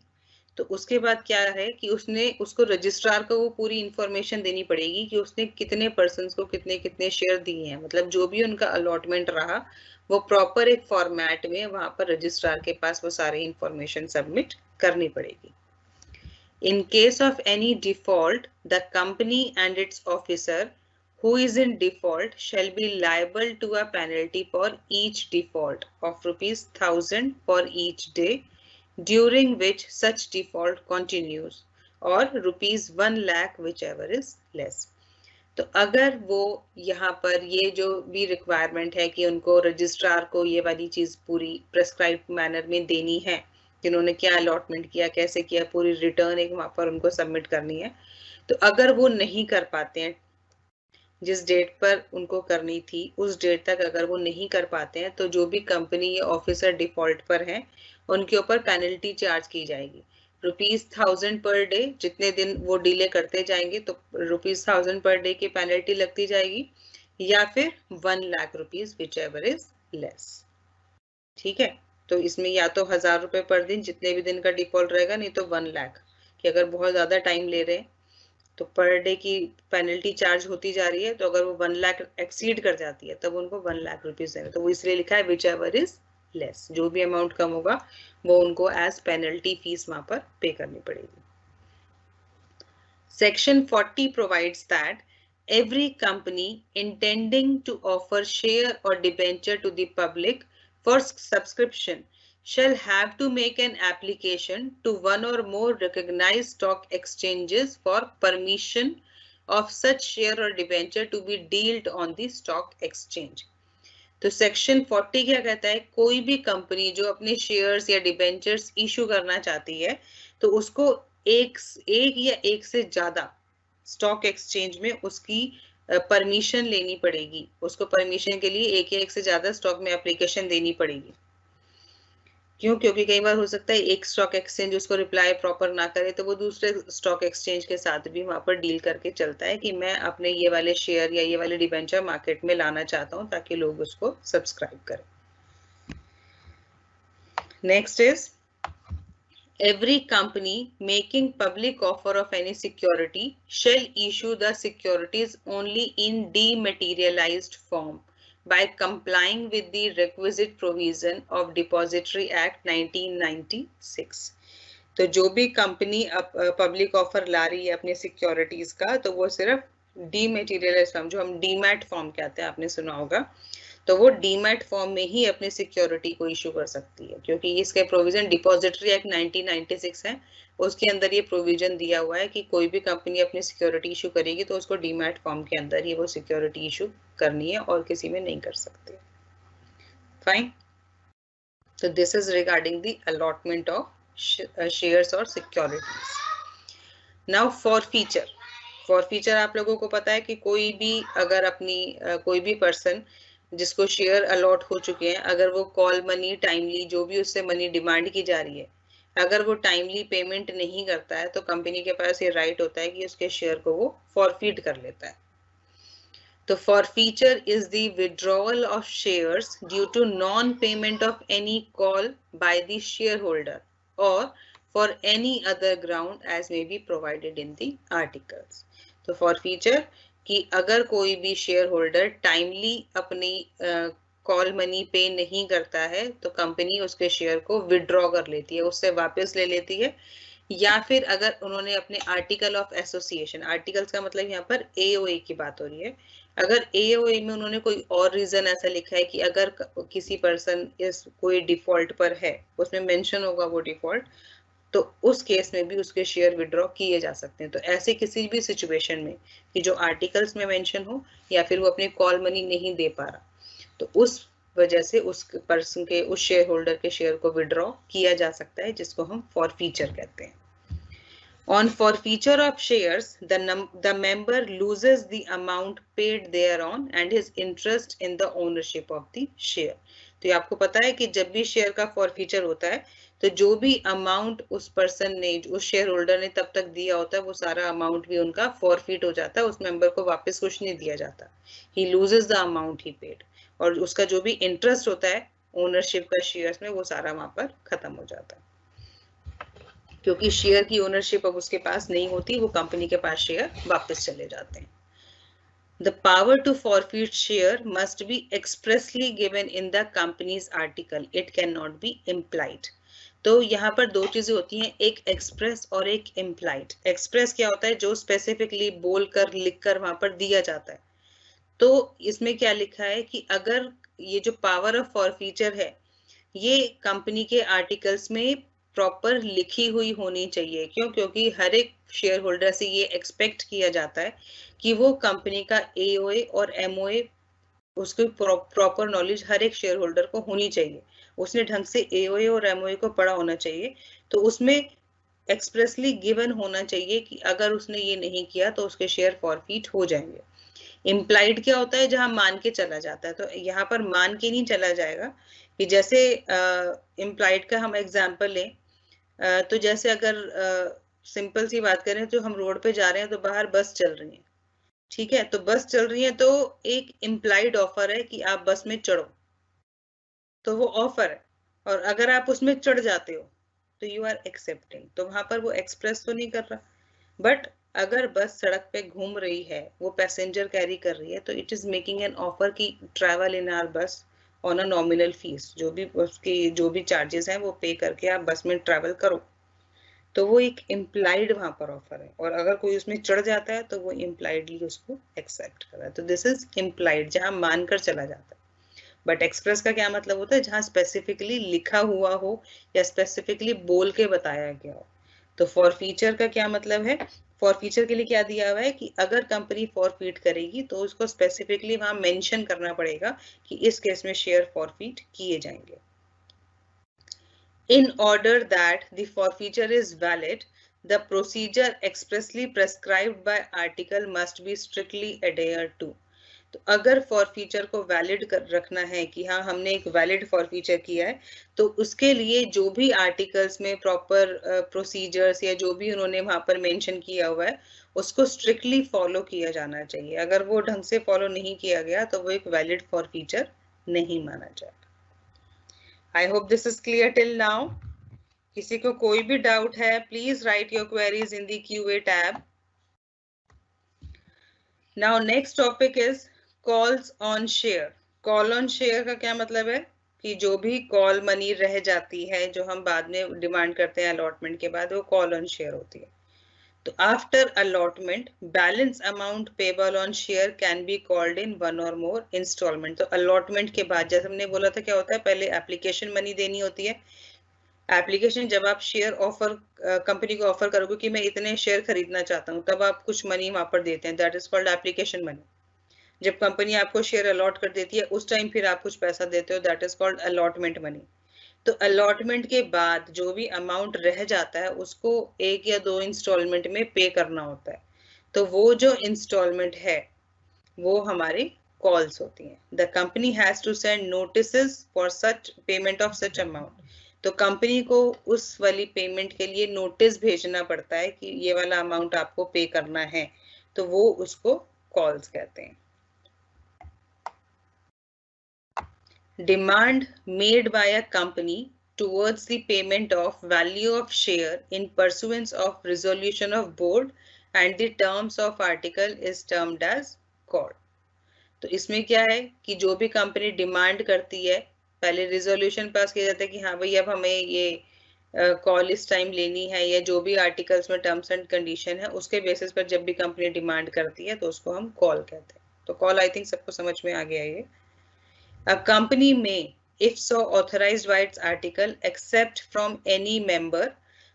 Speaker 1: तो उसके बाद क्या है कि उसको रजिस्ट्रार को वो पूरी इंफॉर्मेशन देनी पड़ेगी कि उसने कितने पर्सन्स को कितने कितने शेयर दिए हैं, मतलब जो भी उनका अलॉटमेंट रहा वो प्रॉपर एक फॉर्मेट में वहां पर रजिस्ट्रार के पास वो सारी इंफॉर्मेशन सबमिट करनी पड़ेगी। In case of any default, the company and its officer who is in default shall be liable to a penalty for each default of ₹1000 for each day during which such default continues, or ₹1 lakh whichever is less. तो अगर वो यहाँ पर ये जो भी रिक्वायरमेंट है कि उनको रजिस्ट्रार को ये वाली चीज पूरी प्रेस्क्राइब्ड मैनर में देनी है कि उन्होंने क्या अलॉटमेंट किया, कैसे किया, पूरी रिटर्न एक वहां पर उनको सबमिट करनी है, तो अगर वो नहीं कर पाते हैं जिस डेट पर उनको करनी थी उस डेट तक अगर वो नहीं कर पाते हैं, तो जो भी कंपनी या ऑफिसर डिफॉल्ट पर हैं उनके ऊपर पेनल्टी चार्ज की जाएगी ₹1000 पर डे। जितने दिन वो डिले करते जाएंगे तो ₹1000 पर डे की पेनल्टी लगती जाएगी, या फिर 1 lakh rupees which ever is less. ठीक है, तो इसमें या तो ₹1000 पर दिन जितने भी दिन का डिफॉल्ट रहेगा, नहीं तो 1 लाख, कि अगर बहुत ज्यादा टाइम ले रहे हैं तो पर डे की पेनल्टी चार्ज होती जा रही है, तो अगर वो 1 लाख एक्सीड कर जाती है तब उनको 1 लाख रुपीज देना, तो वो इसलिए लिखा है विच एवर इज लेस, जो भी अमाउंट कम होगा वो उनको एज पेनल्टी फीस वहां पर पे करनी पड़ेगी। Section 40 provides that every company intending to offer share or debenture to the public for subscription shall have to make an application to one or more recognized stock exchanges for permission of such share or debenture to be dealt on the stock exchange. तो सेक्शन 40 क्या कहता है, कोई भी कंपनी जो अपने शेयर्स या डिबेंचर्स इशू करना चाहती है तो उसको एक या एक से ज्यादा स्टॉक एक्सचेंज में उसकी परमिशन लेनी पड़ेगी। उसको परमिशन के लिए एक या एक से ज्यादा स्टॉक में एप्लीकेशन देनी पड़ेगी। क्यों? क्योंकि कई बार हो सकता है एक स्टॉक एक्सचेंज उसको रिप्लाई प्रॉपर ना करे तो वो दूसरे स्टॉक एक्सचेंज के साथ भी वहां पर डील करके चलता है कि मैं अपने ये वाले शेयर या ये वाले डिबेंचर मार्केट में लाना चाहता हूं ताकि लोग उसको सब्सक्राइब करें। Next is every company making public offer of any security shall issue the securities only in dematerialized form by complying with the requisite provision of Depository Act 1996. तो जो भी कंपनी पब्लिक ऑफर ला रही है अपने सिक्योरिटीज का, तो वो सिर्फ डीमेटीरियलाइज फॉर्म, जो हम डीमैट फॉर्म कहते हैं, आपने सुना होगा, तो वो डीमैट फॉर्म में ही अपनी सिक्योरिटी को इशू कर सकती है, क्योंकि इसके प्रोविजन डिपॉजिटरी एक्ट 1996 है, उसके अंदर ये प्रोविजन दिया हुआ है कि कोई भी कंपनी अपनी सिक्योरिटी इशू करेगी तो उसको डीमैट फॉर्म के अंदर ही वो सिक्योरिटी इशू करनी है और किसी में नहीं कर सकते। फाइन, तो this is regarding the allotment of shares और सिक्योरिटीज। नाउ फॉरफीचर आप लोगों को पता है कि कोई भी अगर अपनी कोई भी पर्सन जिसको शेयर अलॉट हो चुके हैं, अगर वो कॉल मनी टाइमली जो भी उससे मनी डिमांड की जा रही है, अगर वो टाइमली पेमेंट नहीं करता है तो कंपनी के पास ये राइट होता है कि उसके शेयर को वो फॉरफीट कर लेता है। तो forfeiture is the withdrawal of shares due to non-payment of any call by the shareholder or for any other ground as may be provided in the articles. तो forfeiture कि अगर कोई भी शेयर होल्डर टाइमली अपनी कॉल मनी पे नहीं करता है तो कंपनी उसके शेयर को विड्रॉ कर लेती है, उससे वापस ले लेती है, या फिर अगर उन्होंने अपने आर्टिकल ऑफ एसोसिएशन, आर्टिकल्स का मतलब यहाँ पर एओए की बात हो रही है, अगर एओए में उन्होंने कोई और रीजन ऐसा लिखा है कि अगर किसी पर्सन इस कोई डिफॉल्ट पर है, उसमें मेंशन होगा वो डिफॉल्ट, तो उस केस में भी उसके शेयर विड्रॉ किए जा सकते हैं। तो ऐसे किसी भी सिचुएशन में कि जो आर्टिकल्स में मेंशन हो या फिर वो अपनी कॉल मनी नहीं दे पा रहा, तो उस वजह से उस पर्सन के, उस शेयर होल्डर के शेयर को विड्रॉ किया जा सकता है, जिसको हम फॉरफीचर कहते हैं। On forfeiture of shares, the member loses the amount paid thereon and his interest in the ownership of the share. तो ये आपको पता है कि जब भी शेयर का फॉरफीचर होता है तो जो भी अमाउंट उस पर्सन ने, उस शेयर होल्डर ने तब तक दिया होता है, वो सारा अमाउंट भी उनका फॉरफीट हो जाता है, उस मेंबर को वापस कुछ नहीं दिया जाता। He loses the amount he paid, और उसका जो भी इंटरेस्ट होता है ओनरशिप का शेयर्स में, वो सारा वहां पर खत्म हो जाता है, क्योंकि शेयर की ओनरशिप अब उसके पास नहीं होती, वो कंपनी के पास शेयर वापस चले जाते हैं। The power to forfeit share must be expressly given in the company's article. It cannot be implied. तो यहाँ पर दो चीजें होती हैं, एक एक्सप्रेस और एक इम्प्लाइड। एक्सप्रेस क्या होता है, जो स्पेसिफिकली बोलकर लिखकर वहां पर दिया जाता है। तो इसमें क्या लिखा है कि अगर ये जो पावर ऑफ फॉरफीचर है, ये कंपनी के आर्टिकल्स में प्रॉपर लिखी हुई होनी चाहिए। क्यों? क्योंकि हर एक शेयर होल्डर से ये एक्सपेक्ट किया जाता है कि वो कंपनी का एओए और एमओए, उसकी प्रॉपर नॉलेज हर एक शेयर होल्डर को होनी चाहिए, उसने ढंग से एओए और एमओए को पढ़ा होना चाहिए। तो उसमें एक्सप्रेसली गिवन होना चाहिए कि अगर उसने ये नहीं किया तो उसके शेयर फॉरफीट हो जाएंगे। इम्प्लाइड क्या होता है, जहां मान के चला जाता है, तो यहाँ पर मान के नहीं चला जाएगा। कि जैसे इम्प्लाइड का हम एग्जाम्पल लें, तो जैसे अगर सिंपल सी बात करें तो हम रोड पे जा रहे हैं, तो बाहर बस चल रही है, ठीक है, तो बस चल रही है तो एक इम्प्लाइड ऑफर है कि आप बस में चढ़ो, तो वो ऑफर है, और अगर आप उसमें चढ़ जाते हो तो यू आर एक्सेप्टिंग, तो वहां पर वो एक्सप्रेस तो नहीं कर रहा। बट अगर बस सड़क पे घूम रही है, वो पैसेंजर कैरी कर रही है, तो it is making an offer की ट्रैवल इन आवर बस ऑन अ नॉमिनल फीस, जो भी उसकी जो भी चार्जेस हैं वो पे करके आप बस में ट्रैवल करो, तो वो एक इम्प्लाइड वहां पर ऑफर है। और अगर कोई उसमें चढ़ जाता है तो वो इम्प्लाइडली उसको एक्सेप्ट कर रहा है, तो दिस इज इम्प्लाइड, जहां मानकर चला जाता है। बट एक्सप्रेस का क्या मतलब होता है, जहां स्पेसिफिकली लिखा हुआ हो या स्पेसिफिकली बोल के बताया गया हो। तो फॉरफीचर का क्या मतलब है, फॉरफीचर के लिए क्या दिया हुआ है कि अगर कंपनी फॉरफीट करेगी तो उसको स्पेसिफिकली वहां मेंशन करना पड़ेगा कि इस केस में शेयर फॉरफीट किए जाएंगे। In order that the forfeiture is valid, the procedure expressly prescribed by article must be strictly adhered to. तो अगर फॉरफीचर को वैलिड कर रखना है कि हाँ हमने एक वैलिड फॉरफीचर किया है, तो उसके लिए जो भी आर्टिकल्स में प्रॉपर प्रोसीजर्स या जो भी उन्होंने वहां पर मेंशन किया हुआ है, उसको स्ट्रिक्टली फॉलो किया जाना चाहिए। अगर वो ढंग से फॉलो नहीं किया गया तो वो एक वैलिड फॉरफीचर नहीं माना जाएगा। I hope this is clear till now. किसी को कोई भी डाउट है, please right your queries in the QA tab. Now next topic is calls on share. Call on share का क्या मतलब है कि जो भी कॉल मनी रह जाती है, जो हम बाद में डिमांड करते हैं अलॉटमेंट के बाद, वो कॉल ऑन शेयर होती है। तो after allotment balance amount payable on share can be called in one और मोर इंस्टॉलमेंट। तो अलॉटमेंट के बाद, जैसे हमने बोला था, क्या होता है, पहले एप्लीकेशन मनी देनी होती है। एप्लीकेशन जब आप शेयर ऑफर, कंपनी को ऑफर करोगे कि मैं इतने शेयर खरीदना चाहता हूँ, तब आप कुछ मनी वहां पर देते हैं, that is called application money. जब कंपनी आपको शेयर अलॉट कर देती है, उस टाइम फिर आप कुछ पैसा देते हो, that is called allotment money. तो अलॉटमेंट के बाद जो भी अमाउंट रह जाता है, उसको 1 या 2 इंस्टॉलमेंट में पे करना होता है। तो वो जो इंस्टॉलमेंट है वो हमारे कॉल्स होती हैं. The company has to send notices for such payment of such amount. तो कंपनी को उस वाली पेमेंट के लिए नोटिस भेजना पड़ता है कि ये वाला अमाउंट आपको पे करना है, तो वो उसको कॉल्स कहते हैं. Demand made by a company towards the payment of value of share in pursuance of resolution of board and the terms of article is termed as call. तो इसमें क्या है कि जो भी कंपनी डिमांड करती है, पहले रिजोल्यूशन पास किया जाता है कि हाँ भाई अब हमें ये कॉल इस टाइम लेनी है, या जो भी आर्टिकल्स में टर्म्स एंड कंडीशन है उसके बेसिस पर जब भी कंपनी डिमांड करती है तो उसको हम कॉल कहते हैं. तो कॉल आई थिंक सबको समझ में आ गया ये. A company may, if so authorized by its article, accept from any member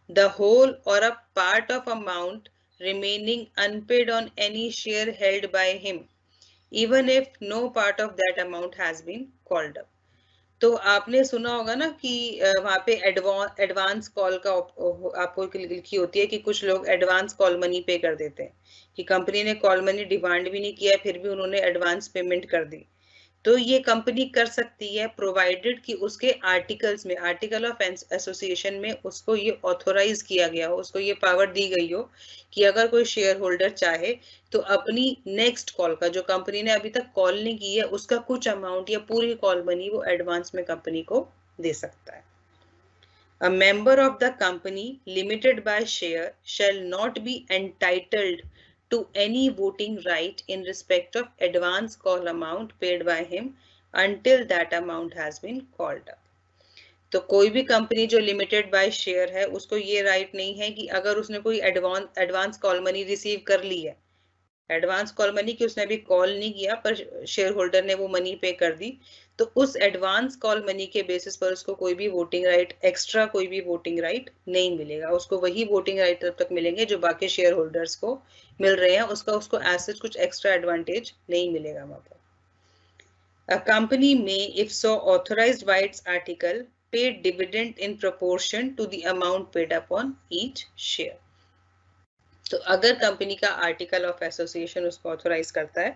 Speaker 1: the whole or a part of amount remaining unpaid on any share held by him, even if no part of that amount has been called up. तो आपने सुना होगा ना कि वहाँ पे एडवांस कॉल का आपको लिखी होती है कि कुछ लोग एडवांस कॉल मनी पे कर देते हैं, कि कंपनी ने कॉल मनी डिमांड भी नहीं किया फिर भी उन्होंने एडवांस पेमेंट कर दी. तो ये कंपनी कर सकती है प्रोवाइडेड कि उसके आर्टिकल्स में, आर्टिकल ऑफ एसोसिएशन में उसको ये ऑथोराइज किया गया हो, उसको ये पावर दी गई हो कि अगर कोई शेयर होल्डर चाहे तो अपनी नेक्स्ट कॉल का, जो कंपनी ने अभी तक कॉल नहीं की है, उसका कुछ अमाउंट या पूरी कॉल मनी वो एडवांस में कंपनी को दे सकता है. A member of the company limited by share shall not be entitled to any voting right in respect of advance call amount paid by him until that amount has been called up. तो कोई भी कंपनी जो लिमिटेड बाय शेयर है उसको ये राइट नहीं है कि अगर उसने कोई एडवांस कॉल मनी रिसीव कर ली है, एडवांस कॉल मनी की उसने अभी कॉल नहीं किया पर शेयर होल्डर ने वो मनी पे कर दी, तो उस एडवांस कॉल मनी के बेसिस पर उसको कोई भी वोटिंग राइट, एक्स्ट्रा कोई भी वोटिंग राइट नहीं मिलेगा. उसको वही वोटिंग राइट तब तक मिलेंगे जो बाकी शेयर होल्डर्स को मिल रहे हैं, उसको एज कुछ एक्स्ट्रा एडवांटेज नहीं मिलेगा वहां पर. A company may, if so authorized by its article, pay dividend in proportion to the amount paid upon each share. तो अगर कंपनी का आर्टिकल ऑफ एसोसिएशन उसको ऑथोराइज करता है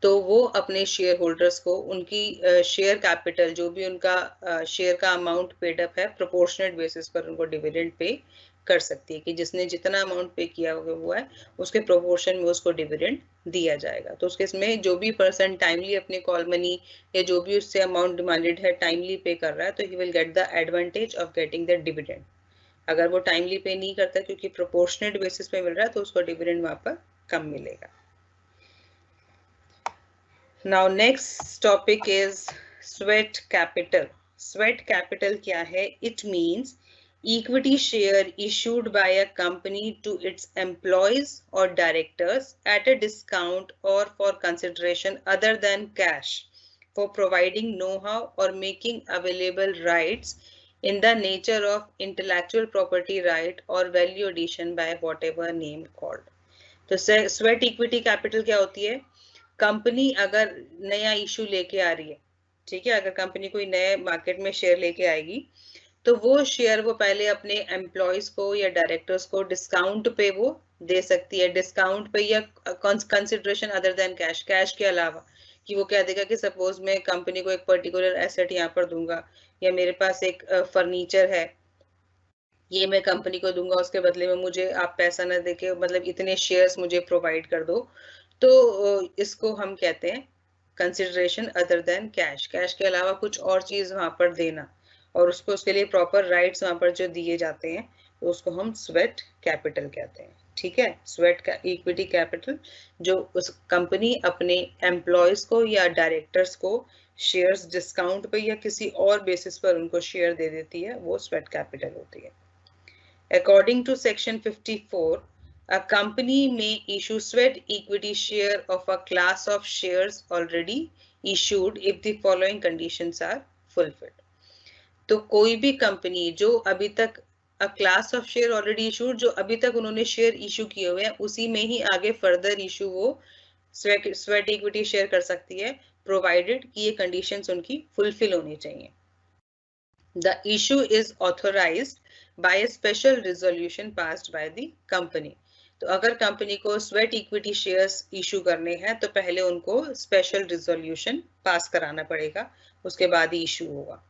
Speaker 1: तो वो अपने शेयर होल्डर्स को उनकी शेयर कैपिटल, जो भी उनका शेयर का अमाउंट पेड अप है, प्रोपोर्शनेट बेसिस पर उनको डिविडेंड पे कर सकती है कि जिसने जितना अमाउंट पे किया हुआ है उसके प्रोपोर्शन में उसको डिविडेंड दिया जाएगा. तो उसके इसमें जो भी पर्सन टाइमली अपने कॉल मनी या जो भी उससे अमाउंट डिमांडेड है टाइमली पे कर रहा है तो he will get the advantage of getting the dividend. अगर वो टाइमली पे नहीं करता क्योंकि प्रोपोर्शनेट बेसिस पे मिल रहा है तो उसको डिविडेंड वहां पर कम मिलेगा. Now next topic is sweat capital. Sweat capital क्या है? It means equity share issued by a company to its employees और डायरेक्टर्स एट अ डिस्काउंट और for consideration other than cash for providing know how और making available rights in the nature of intellectual property right or value addition by whatever name called. तो स्वेट इक्विटी कैपिटल क्या होती है? कंपनी अगर नया इशू लेके आ रही है, ठीक है, अगर कंपनी कोई नए मार्केट में शेयर लेके आएगी तो वो शेयर वो पहले अपने एम्प्लॉयज को या डायरेक्टर्स को डिस्काउंट पे वो दे सकती है, डिस्काउंट पे या consideration other than cash, cash के अलावा, कि वो कह देगा कि सपोज मैं कंपनी को एक पर्टिकुलर एसेट यहाँ पर दूंगा या मेरे पास एक फर्नीचर है, ये मैं कंपनी को दूंगा, उसके बदले में मुझे आप पैसा न देके मतलब इतने शेयर्स मुझे प्रोवाइड कर दो, तो इसको हम कहते हैं consideration other than cash, cash के अलावा कुछ और चीज वहां पर देना और उसको उसके लिए प्रॉपर राइट्स वहां पर जो दिए जाते हैं तो उसको हम स्वेट कैपिटल कहते हैं. ठीक है, स्वेट इक्विटी कैपिटल जो उस कंपनी अपने एम्प्लॉयज को या डायरेक्टर्स को शेयर्स डिस्काउंट पे या किसी और बेसिस पर उनको शेयर दे देती है, वो स्वेट कैपिटल होती है. According to section 54, a company may issue sweat equity share of a class of shares already issued if the following conditions are fulfilled. तो कोई भी कंपनी जो अभी तक a class of share already issued, जो अभी तक उन्होंने शेयर इशू किए हुए हैं उसी में ही आगे फर्दर इशू वो स्वेट इक्विटी शेयर कर सकती है, प्रोवाइडेड कि ये कंडीशंस उनकी फुलफिल होनी चाहिए. The issue is authorized by a special resolution passed by the company. तो अगर कंपनी को स्वेट इक्विटी शेयर्स इशू करने हैं तो पहले उनको स्पेशल रिजोल्यूशन पास कराना पड़ेगा, उसके बाद ही इशू होगा।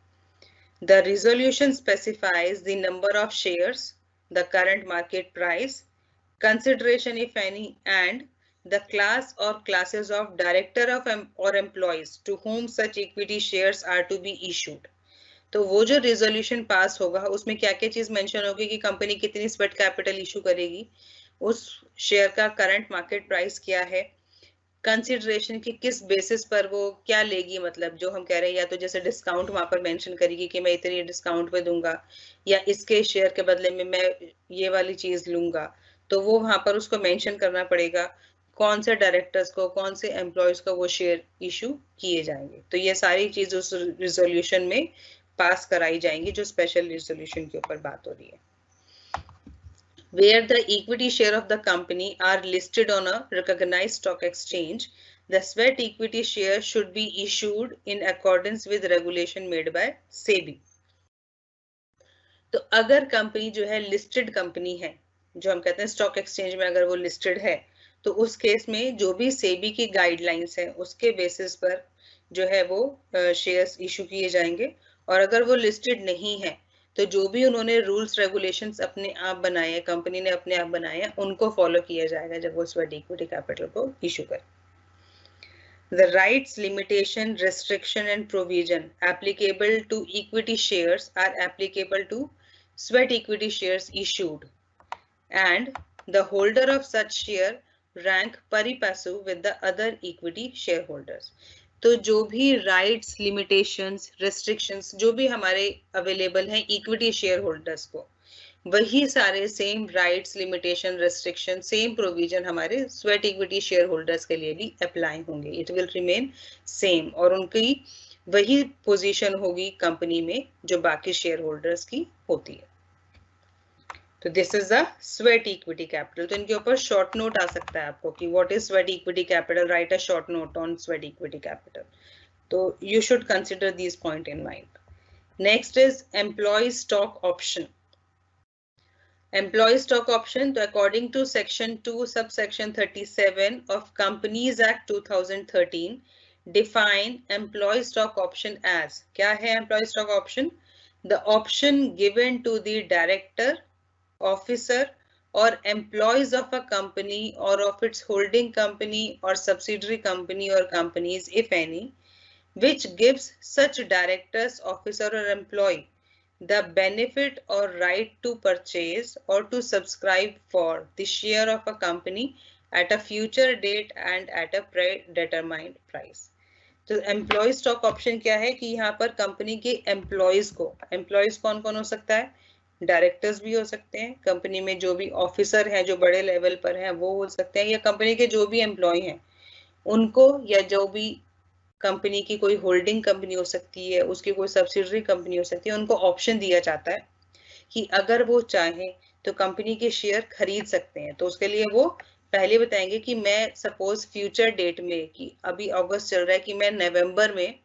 Speaker 1: The resolution specifies the number of shares, the current market price, consideration if any, and the class or classes of director of or employees to whom such equity shares are to be issued. तो वो जो रिजोल्यूशन पास होगा उसमें क्या क्या चीज मेंशन होगी कि कंपनी कितनी स्वेट कैपिटल इशू करेगी, उस शेयर का करंट मार्केट प्राइस क्या है, कंसिडरेशन की किस बेसिस पर वो क्या लेगी, मतलब जो हम कह रहे हैं या तो जैसे डिस्काउंट वहां पर मेंशन करेगी कि मैं इतनी डिस्काउंट पे दूंगा या इसके शेयर के बदले में मैं ये वाली चीज लूंगा, तो वो वहां पर उसको मेंशन करना पड़ेगा कौन से डायरेक्टर्स को कौन से एम्प्लॉयज को वो शेयर इशू किए जाएंगे। तो ये सारी चीज उस रिजोल्यूशन में पास कराई जाएंगी जो स्पेशल रिजोल्यूशन के ऊपर बात हो रही है। Where the equity share of the company are listed on a recognized stock exchange, the sweat equity share should be issued in accordance with regulation made by SEBI. तो अगर कंपनी जो है लिस्टेड कंपनी है, जो हम कहते हैं स्टॉक एक्सचेंज में अगर वो लिस्टेड है, तो उस केस में जो भी सेबी की गाइडलाइंस है उसके बेसिस पर जो है वो शेयर्स इशू किए जाएंगे। और अगर वो लिस्टेड नहीं है तो जो भी उन्होंने रूल्स रेगुलेशंस अपने आप बनाए हैं, कंपनी ने अपने आप बनाए हैं, उनको फॉलो किया जाएगा जब वो स्वेट इक्विटी कैपिटल को इशू करे। The rights, limitation, restriction and provision applicable to equity shares are applicable to sweat equity shares issued, and the holder of such share rank pari passu with the other equity shareholders. तो जो भी राइट्स, लिमिटेशंस, रेस्ट्रिक्शंस जो भी हमारे अवेलेबल हैं इक्विटी शेयर होल्डर्स को, वही सारे same rights, limitation, restriction, same provision हमारे स्वेट इक्विटी शेयर होल्डर्स के लिए भी अप्लाई होंगे। इट विल रिमेन सेम और उनकी वही पोजीशन होगी कंपनी में जो बाकी शेयर होल्डर्स की होती है। तो this is the sweat equity capital. तो इनके ऊपर शॉर्ट नोट आ सकता है आपको कि what is sweat equity capital, right a short note on sweat equity capital. तो you should consider this point in mind. Next is employee stock option. Employee stock option, तो according to section 2 subsection 37 of Companies Act 2013 define employee stock option as, क्या है employee stock option? The option given to the director, officer or employees of a company or of its holding company or subsidiary company or companies if any, which gives such directors, officer or employee the benefit or right to purchase or to subscribe for the share of a company at a future date and at a predetermined price. तो एम्प्लॉय स्टॉक ऑप्शन क्या है कि यहाँ पर कंपनी के एम्प्लॉयज को, एम्प्लॉयज कौन कौन हो सकता है, डायरेक्टर्स भी हो सकते हैं, कंपनी में जो भी ऑफिसर हैं जो बड़े लेवल पर हैं वो हो सकते हैं, या कंपनी के जो भी एम्प्लॉय हैं उनको, या जो भी कंपनी की कोई होल्डिंग कंपनी हो सकती है, उसकी कोई सब्सिडरी कंपनी हो सकती है, उनको ऑप्शन दिया जाता है कि अगर वो चाहें तो कंपनी के शेयर खरीद सकते हैं। तो उसके लिए वो पहले बताएंगे कि मैं सपोज फ्यूचर डेट में, कि अभी अगस्त चल रहा है, कि मैं नवंबर में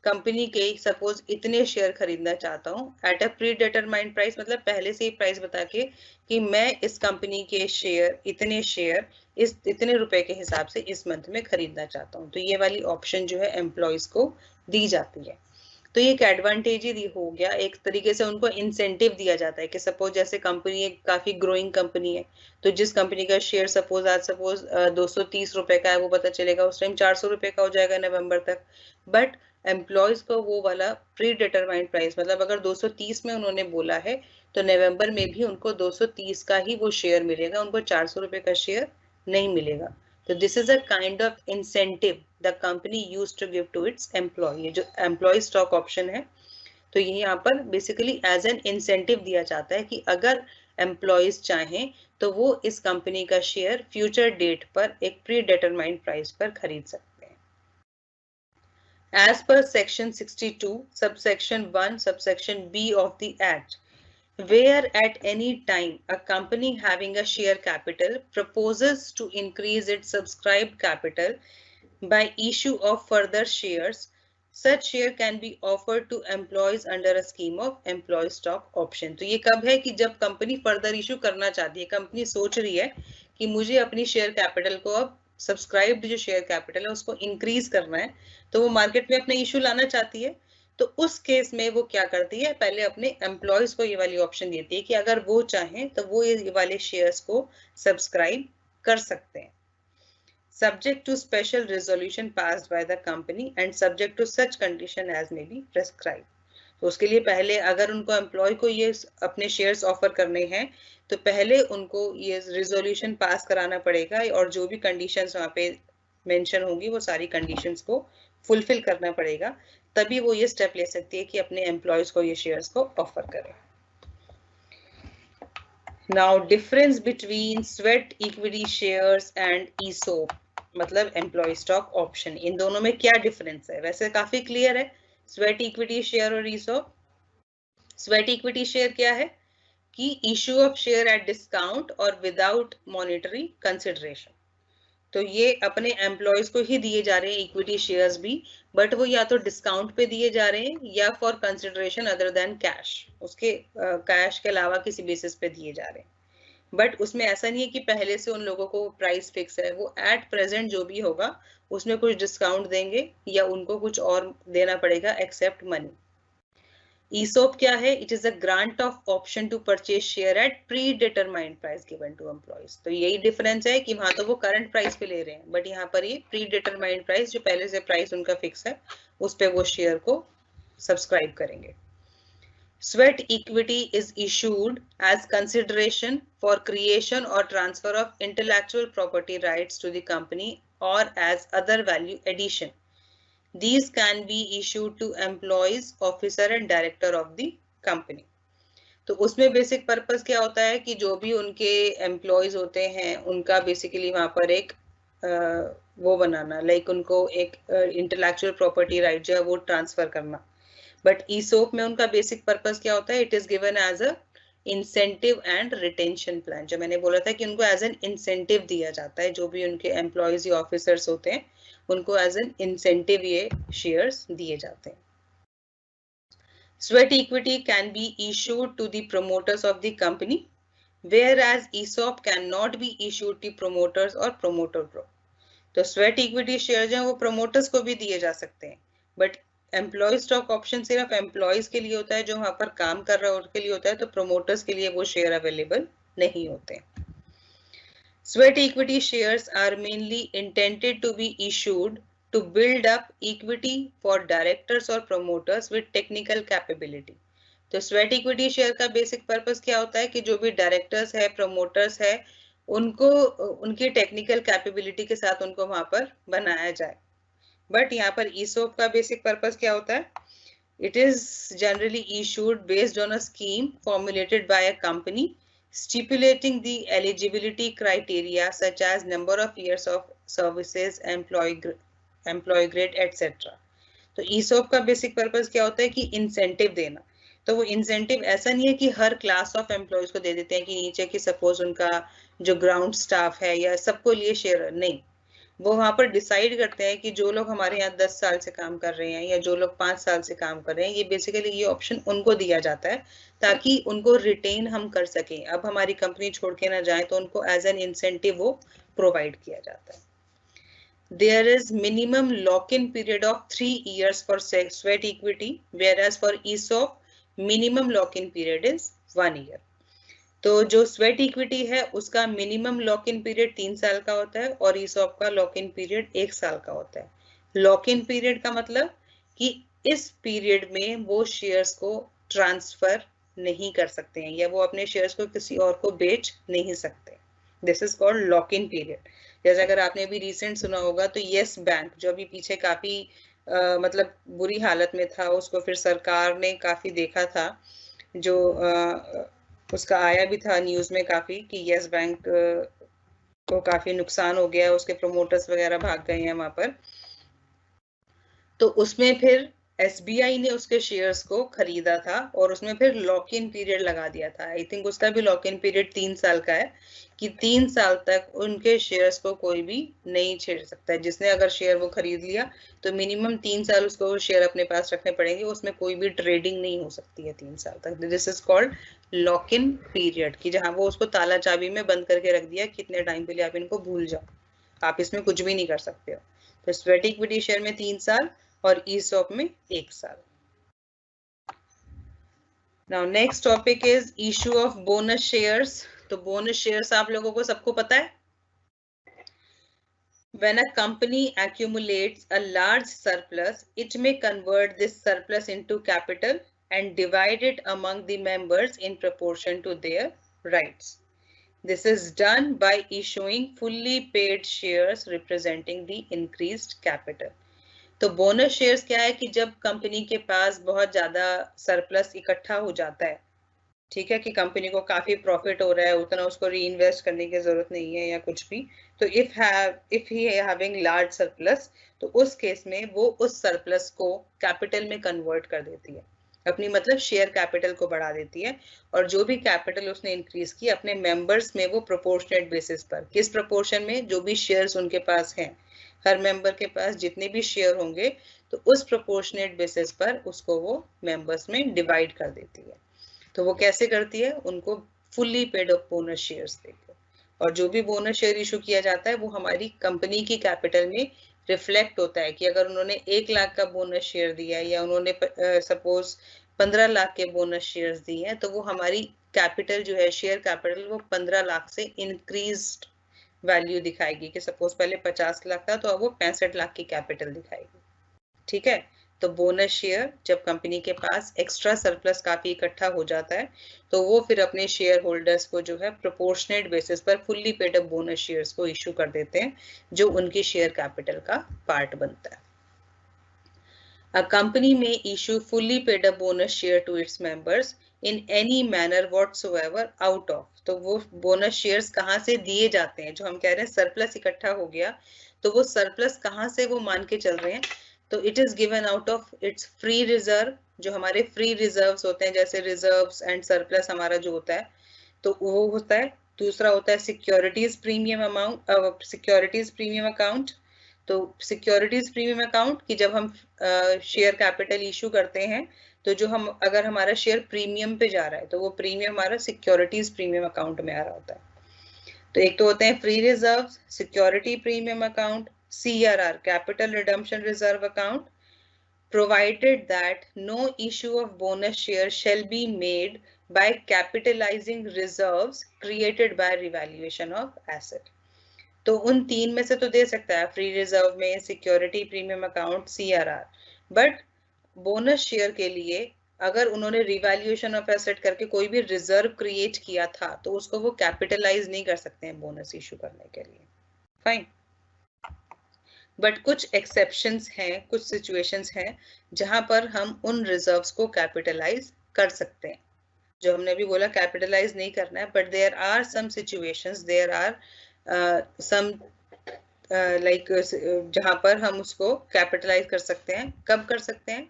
Speaker 1: कंपनी के सपोज इतने शेयर खरीदना चाहता हूँ at a pre determined price, मतलब पहले से ही प्राइस बता के कि मैं इस कंपनी के शेयर, इतने शेयर इस इतने रुपए के हिसाब से इस मंथ में खरीदना चाहता हूँ। तो ये वाली ऑप्शन जो है एम्प्लॉयज को दी जाती है। तो ये एक एडवांटेज ही हो गया, एक तरीके से उनको इंसेंटिव दिया जाता है कि सपोज जैसे कंपनी एक काफी ग्रोइंग कंपनी है, तो जिस कंपनी का शेयर सपोज आज 230 रुपए का है, वो पता चलेगा उस टाइम 400 रुपए का हो जाएगा नवंबर तक। बट एम्प्लॉयज को वो वाला प्री डिटरमाइंड प्राइस, मतलब अगर 230 में उन्होंने बोला है तो नवंबर में भी उनको 230 का ही वो शेयर मिलेगा, उनको 400 रुपए का शेयर नहीं मिलेगा। तो this is a kind of incentive the company used to give to its employ. जो एम्प्लॉय स्टॉक ऑप्शन है, तो ये यहाँ पर बेसिकली एज एन इंसेंटिव दिया जाता है कि अगर एम्प्लॉयज चाहें तो वो इस कंपनी का शेयर फ्यूचर डेट पर एक प्री डिटरमाइंड प्राइस पर खरीद सकते हैं। As per section 62 subsection 1 subsection B of the Act, where at any time a company having a share capital proposes to increase its subscribed capital by issue of further shares, such share can be offered to employees under a scheme of employee stock option. तो ये कब है कि जब कंपनी फर्दर इशू करना चाहती है, कंपनी सोच रही है कि मुझे अपनी शेयर कैपिटल को अब सब्सक्राइब्ड जो शेयर कैपिटल है उसको इंक्रीज करना है, तो वो मार्केट में अपना इशू लाना चाहती है। तो उस केस में वो क्या करती है, पहले अपने एम्प्लॉयज को ये वाली ऑप्शन देती है कि अगर वो चाहें तो वो ये वाले शेयर्स को सब्सक्राइब कर सकते हैं, subject to special resolution passed by the company and subject to such condition as may be prescribed। तो उसके लिए पहले अगर उनको एम्प्लॉय को ये अपने शेयर्स ऑफर करने हैं तो पहले उनको ये रिजोल्यूशन पास कराना पड़ेगा और जो भी कंडीशंस वहाँ पे मेंशन होंगी वो सारी कंडीशंस को फुलफिल करना पड़ेगा, तभी वो ये स्टेप ले सकती है कि अपने एम्प्लॉयज को ये शेयर्स को ऑफर करें। Now difference between sweat equity shares and ESOP मतलब एम्प्लॉय स्टॉक ऑप्शन, इन दोनों में क्या डिफरेंस है? वैसे काफी क्लियर है, स्वेट इक्विटी शेयर और ESOP। स्वेट इक्विटी शेयर क्या है कि issue of share at discount और विदाउट मॉनिटरी कंसिडरेशन। तो ये अपने एम्प्लॉयज को ही दिए जा रहे हैं इक्विटी शेयर्स भी, बट वो या तो डिस्काउंट पे दिए जा रहे हैं या for consideration other than cash, उसके कैश के अलावा किसी बेसिस पे दिए जा रहे हैं। बट उसमें ऐसा नहीं है कि पहले से उन लोगों को प्राइस फिक्स है, वो एट प्रेजेंट जो भी होगा उसमें कुछ डिस्काउंट देंगे या उनको कुछ और देना पड़ेगा एक्सेप्ट मनी। ESOP क्या है? It is a grant of option to purchase share at predetermined price given to employees. तो यही डिफरेंस है कि वहां तो वो करंट प्राइस पे ले रहे हैं, बट यहाँ पर ये प्री डिटरमाइंड प्राइस, जो पहले से प्राइस उनका फिक्स है, उस पे वो शेयर को सब्सक्राइब करेंगे। Sweat equity is issued as consideration for creation or transfer of intellectual property rights to the company or as other value addition. These can be issued to employees, officer and director of the company. तो उसमें बेसिक पर्पस क्या होता है कि जो भी उनके एम्प्लॉयज होते हैं उनका बेसिकली वहां पर एक वो बनाना, लाइक उनको एक इंटेलेक्चुअल प्रॉपर्टी राइट जो है वो ट्रांसफर करना। बट ESOP में उनका बेसिक पर्पस क्या होता है? It is given as a incentive and retention plan. जो मैंने बोला था कि उनको एज एन इंसेंटिव दिया जाता है, जो भी उनके एम्प्लॉयज या ऑफिसर्स होते हैं उनको एज एन इंसेंटिव ये शेयर्स दिए जाते हैं। Sweat equity can be issued to the promoters of the company, whereas ESOP cannot be issued to promoters or promoter group. तो स्वेट इक्विटी शेयर जो है वो प्रोमोटर्स को भी दिए जा सकते हैं, बट एम्प्लॉय स्टॉक ऑप्शन सिर्फ एम्प्लॉयज के लिए होता है जो वहां पर काम कर रहा है उनके लिए होता है, तो प्रोमोटर्स के लिए वो शेयर अवेलेबल नहीं होते। Sweat equity shares are mainly intended to be issued to build up equity for directors or promoters with technical capability। तो स्वेट इक्विटी शेयर का बेसिक पर्पस क्या होता है कि जो भी डायरेक्टर्स है, प्रोमोटर्स है, उनको उनकी टेक्निकल कैपेबिलिटी के साथ उनको वहां पर बनाया जाए। बट यहाँ पर ESOP का बेसिक पर्पस क्या होता है? It is generally issued based on a scheme formulated bye a company stipulating the eligibility criteria such as number of years of services, employee grade etc। तो ESOP का बेसिक पर्पस क्या होता है कि इंसेंटिव देना। तो वो इंसेंटिव ऐसा नहीं है कि हर क्लास ऑफ एम्प्लॉयज को दे देते हैं कि नीचे की सपोज उनका जो ग्राउंड स्टाफ है या सबको लिए शेयर, नहीं, वो वहां पर डिसाइड करते हैं कि जो लोग हमारे यहाँ 10 साल से काम कर रहे हैं या जो लोग 5 साल से काम कर रहे हैं, ये बेसिकली ये ऑप्शन उनको दिया जाता है ताकि उनको रिटेन हम कर सकें, अब हमारी कंपनी छोड़ के ना जाए, तो उनको एज एन इंसेंटिव वो प्रोवाइड किया जाता है। There is minimum lock-in period of 3 years for sweat equity, whereas for ESOP minimum lock-in period is 1 year। तो जो स्वेट इक्विटी है उसका मिनिमम लॉक इन पीरियड 3 साल का होता है और ESOP का लॉक इन पीरियड 1 साल का होता है। लॉक इन पीरियड का मतलब कि इस पीरियड में वो शेयर्स को ट्रांसफर नहीं कर सकते हैं या वो अपने शेयर्स को किसी और को बेच नहीं सकते। This is called lock in period. जैसे अगर आपने अभी रिसेंट सुना होगा तो येस बैंक जो अभी पीछे काफी मतलब बुरी हालत में था, उसको फिर सरकार ने काफी देखा था, जो उसका आया भी था न्यूज में काफी कि येस बैंक को काफी नुकसान हो गया, उसके प्रोमोटर्स वगैरह भाग गए हैं वहां पर। तो उसमें फिर SBI ने उसके शेयर्स को खरीदा था और उसमें फिर लॉक इन पीरियड लगा दिया था। आई थिंक उसका भी लॉक इन पीरियड 3 साल का है कि 3 साल तक उनके शेयर्स को कोई भी नहीं छेड़ सकता है। जिसने अगर शेयर वो खरीद लिया तो मिनिमम 3 साल उसको शेयर अपने पास रखने पड़ेंगे, उसमें कोई भी ट्रेडिंग नहीं हो सकती है 3 साल तक। This is called lock in period, कि जहां वो उसको ताला चाबी में बंद करके रख दिया, कितने टाइम के लिए आप इनको भूल जाओ, आप इसमें कुछ भी नहीं कर सकते हो। तो स्वेट इक्विटी शेयर में 3 साल और ESOP में 1 साल। Now next topic is issue of bonus shares. तो बोनस शेयर्स आप लोगों को सबको पता है। When a company accumulates a large surplus, it may convert this surplus into capital and divide it among the members in proportion to their rights. This is done by issuing fully paid shares representing the increased capital. तो बोनस शेयर्स क्या है कि जब कंपनी के पास बहुत ज्यादा सरप्लस इकट्ठा हो जाता है, ठीक है, कि कंपनी को काफी प्रॉफिट हो रहा है, उतना उसको री इन्वेस्ट करने की जरूरत नहीं है या कुछ भी, तो if he having large surplus, तो उस केस में वो उस सरप्लस को कैपिटल में कन्वर्ट कर देती है, अपनी मतलब शेयर कैपिटल को बढ़ा देती है। और जो भी कैपिटल उसने इंक्रीज की अपने मेंबर्स में, वो प्रोपोर्शनेट बेसिस पर, किस प्रोपोर्शन में, जो भी शेयर्स उनके पास हैं, हर मेंबर के पास जितने भी शेयर होंगे, तो उस प्रोपोर्शनेट बेसिस पर उसको वो मेंबर्स में डिवाइड कर देती है। तो वो कैसे करती है, उनको fully paid up bonus shares देकर। और जो भी बोनस शेयर इशू किया जाता है वो हमारी कंपनी की कैपिटल में रिफ्लेक्ट होता है, कि अगर उन्होंने 1 लाख का बोनस शेयर दिया है या उन्होंने सपोज 15 लाख के बोनस शेयर्स दिए हैं, तो वो हमारी कैपिटल जो है, शेयर कैपिटल, वो 15 लाख से इंक्रीज्ड वैल्यू दिखाएगी, कि सपोज पहले 50 लाख था तो अब वो 65 लाख की कैपिटल दिखाएगी। ठीक है, तो बोनस शेयर जब कंपनी के पास एक्स्ट्रा सरप्लस काफी इकट्ठा हो जाता है, तो वो फिर अपने शेयर होल्डर्स को जो है प्रोपोर्शनेट बेसिस पर fully paid up bonus shares को इशू कर देते हैं, जो उनकी शेयर कैपिटल का पार्ट बनता है। A company may issue fully paid up bonus share to its members in any manner whatsoever out of, तो वो बोनस शेयर्स कहाँ से दिए जाते हैं, जो हम कह रहे हैं सरप्लस इकट्ठा हो गया, तो वो सरप्लस कहाँ से वो मान के चल रहे हैं, तो it is given out of its free reserve, जो हमारे फ्री रिजर्व्स होते हैं, जैसे रिजर्व्स एंड सरप्लस हमारा जो होता है, तो वो होता है। दूसरा होता है securities premium amount, securities premium account. तो सिक्योरिटीज प्रीमियम अकाउंट की जब हम शेयर कैपिटल इशू करते हैं, तो जो हम, अगर हमारा शेयर प्रीमियम पे जा रहा है, तो वो प्रीमियम हमारा सिक्योरिटीज प्रीमियम अकाउंट में आ रहा होता है। तो एक तो होते हैं free reserve, security premium account, CRR capital redemption reserve account, provided that no issue of bonus shares shall be made by capitalizing reserves created by revaluation of asset. तो उन 3 में से तो दे सकता है, फ्री रिजर्व में, security premium account, CRR, but bonus share के लिए अगर उन्होंने रिवैल्यूएशन ऑफ एसेट करके कोई भी रिजर्व क्रिएट किया था, तो उसको वो कैपिटलाइज नहीं कर सकते हैं बोनस इशू करने के लिए। फाइन, बट कुछ एक्सेप्शंस हैं, कुछ सिचुएशंस हैं जहां पर हम उन रिजर्व्स को कैपिटलाइज कर सकते हैं, जो हमने अभी बोला कैपिटलाइज नहीं करना है, but there are some situations, there are some like जहां पर हम उसको कैपिटलाइज कर सकते हैं। कब कर सकते हैं?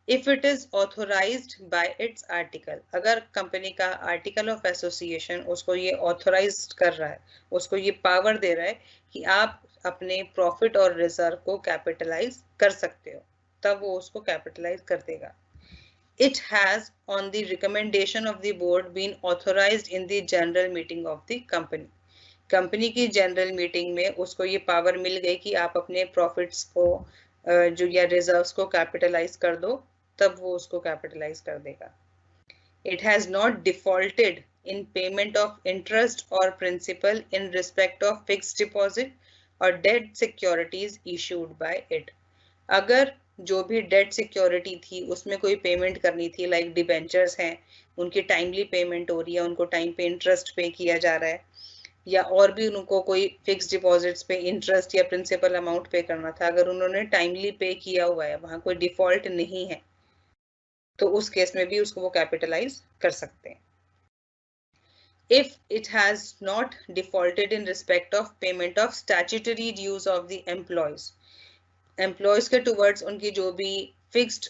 Speaker 1: If it is authorized by its article, अगर कंपनी का आर्टिकल ऑफ एसोसिएशन उसको ये ऑथोराइज कर रहा है, उसको ये पावर दे रहा है कि आप अपने प्रॉफिट और रिजर्व को कैपिटलाइज कर सकते हो, तब वो उसको कैपिटलाइज कर देगा। It has on the recommendation of the board been authorized in the general meeting of the company. Company की जनरल मीटिंग में उसको ये पावर मिल गई कि आप अपने प्रॉफिट्स को जो या रिजर्व्स को कैपिटलाइज कर दो, तब वो उसको कैपिटलाइज कर देगा। It has not defaulted in payment of interest or principal in respect of fixed deposit or debt securities issued by it. अगर जो भी डेट सिक्योरिटी थी उसमें कोई पेमेंट करनी थी, लाइक डिबेंचर्स हैं, उनकी टाइमली पेमेंट हो रही है, उनको टाइम पे इंटरेस्ट पे किया जा रहा है, या और भी उनको कोई फिक्स डिपॉजिट्स पे इंटरेस्ट या प्रिंसिपल अमाउंट पे करना था, अगर उन्होंने टाइमली पे किया हुआ है, वहां कोई डिफॉल्ट नहीं है, तो उस केस में भी उसको वो कैपिटलाइज कर सकते हैं। If it has not defaulted in respect of payment of statutory dues of the employees, employees के टूवर्ड्स उनकी जो भी फिक्स्ड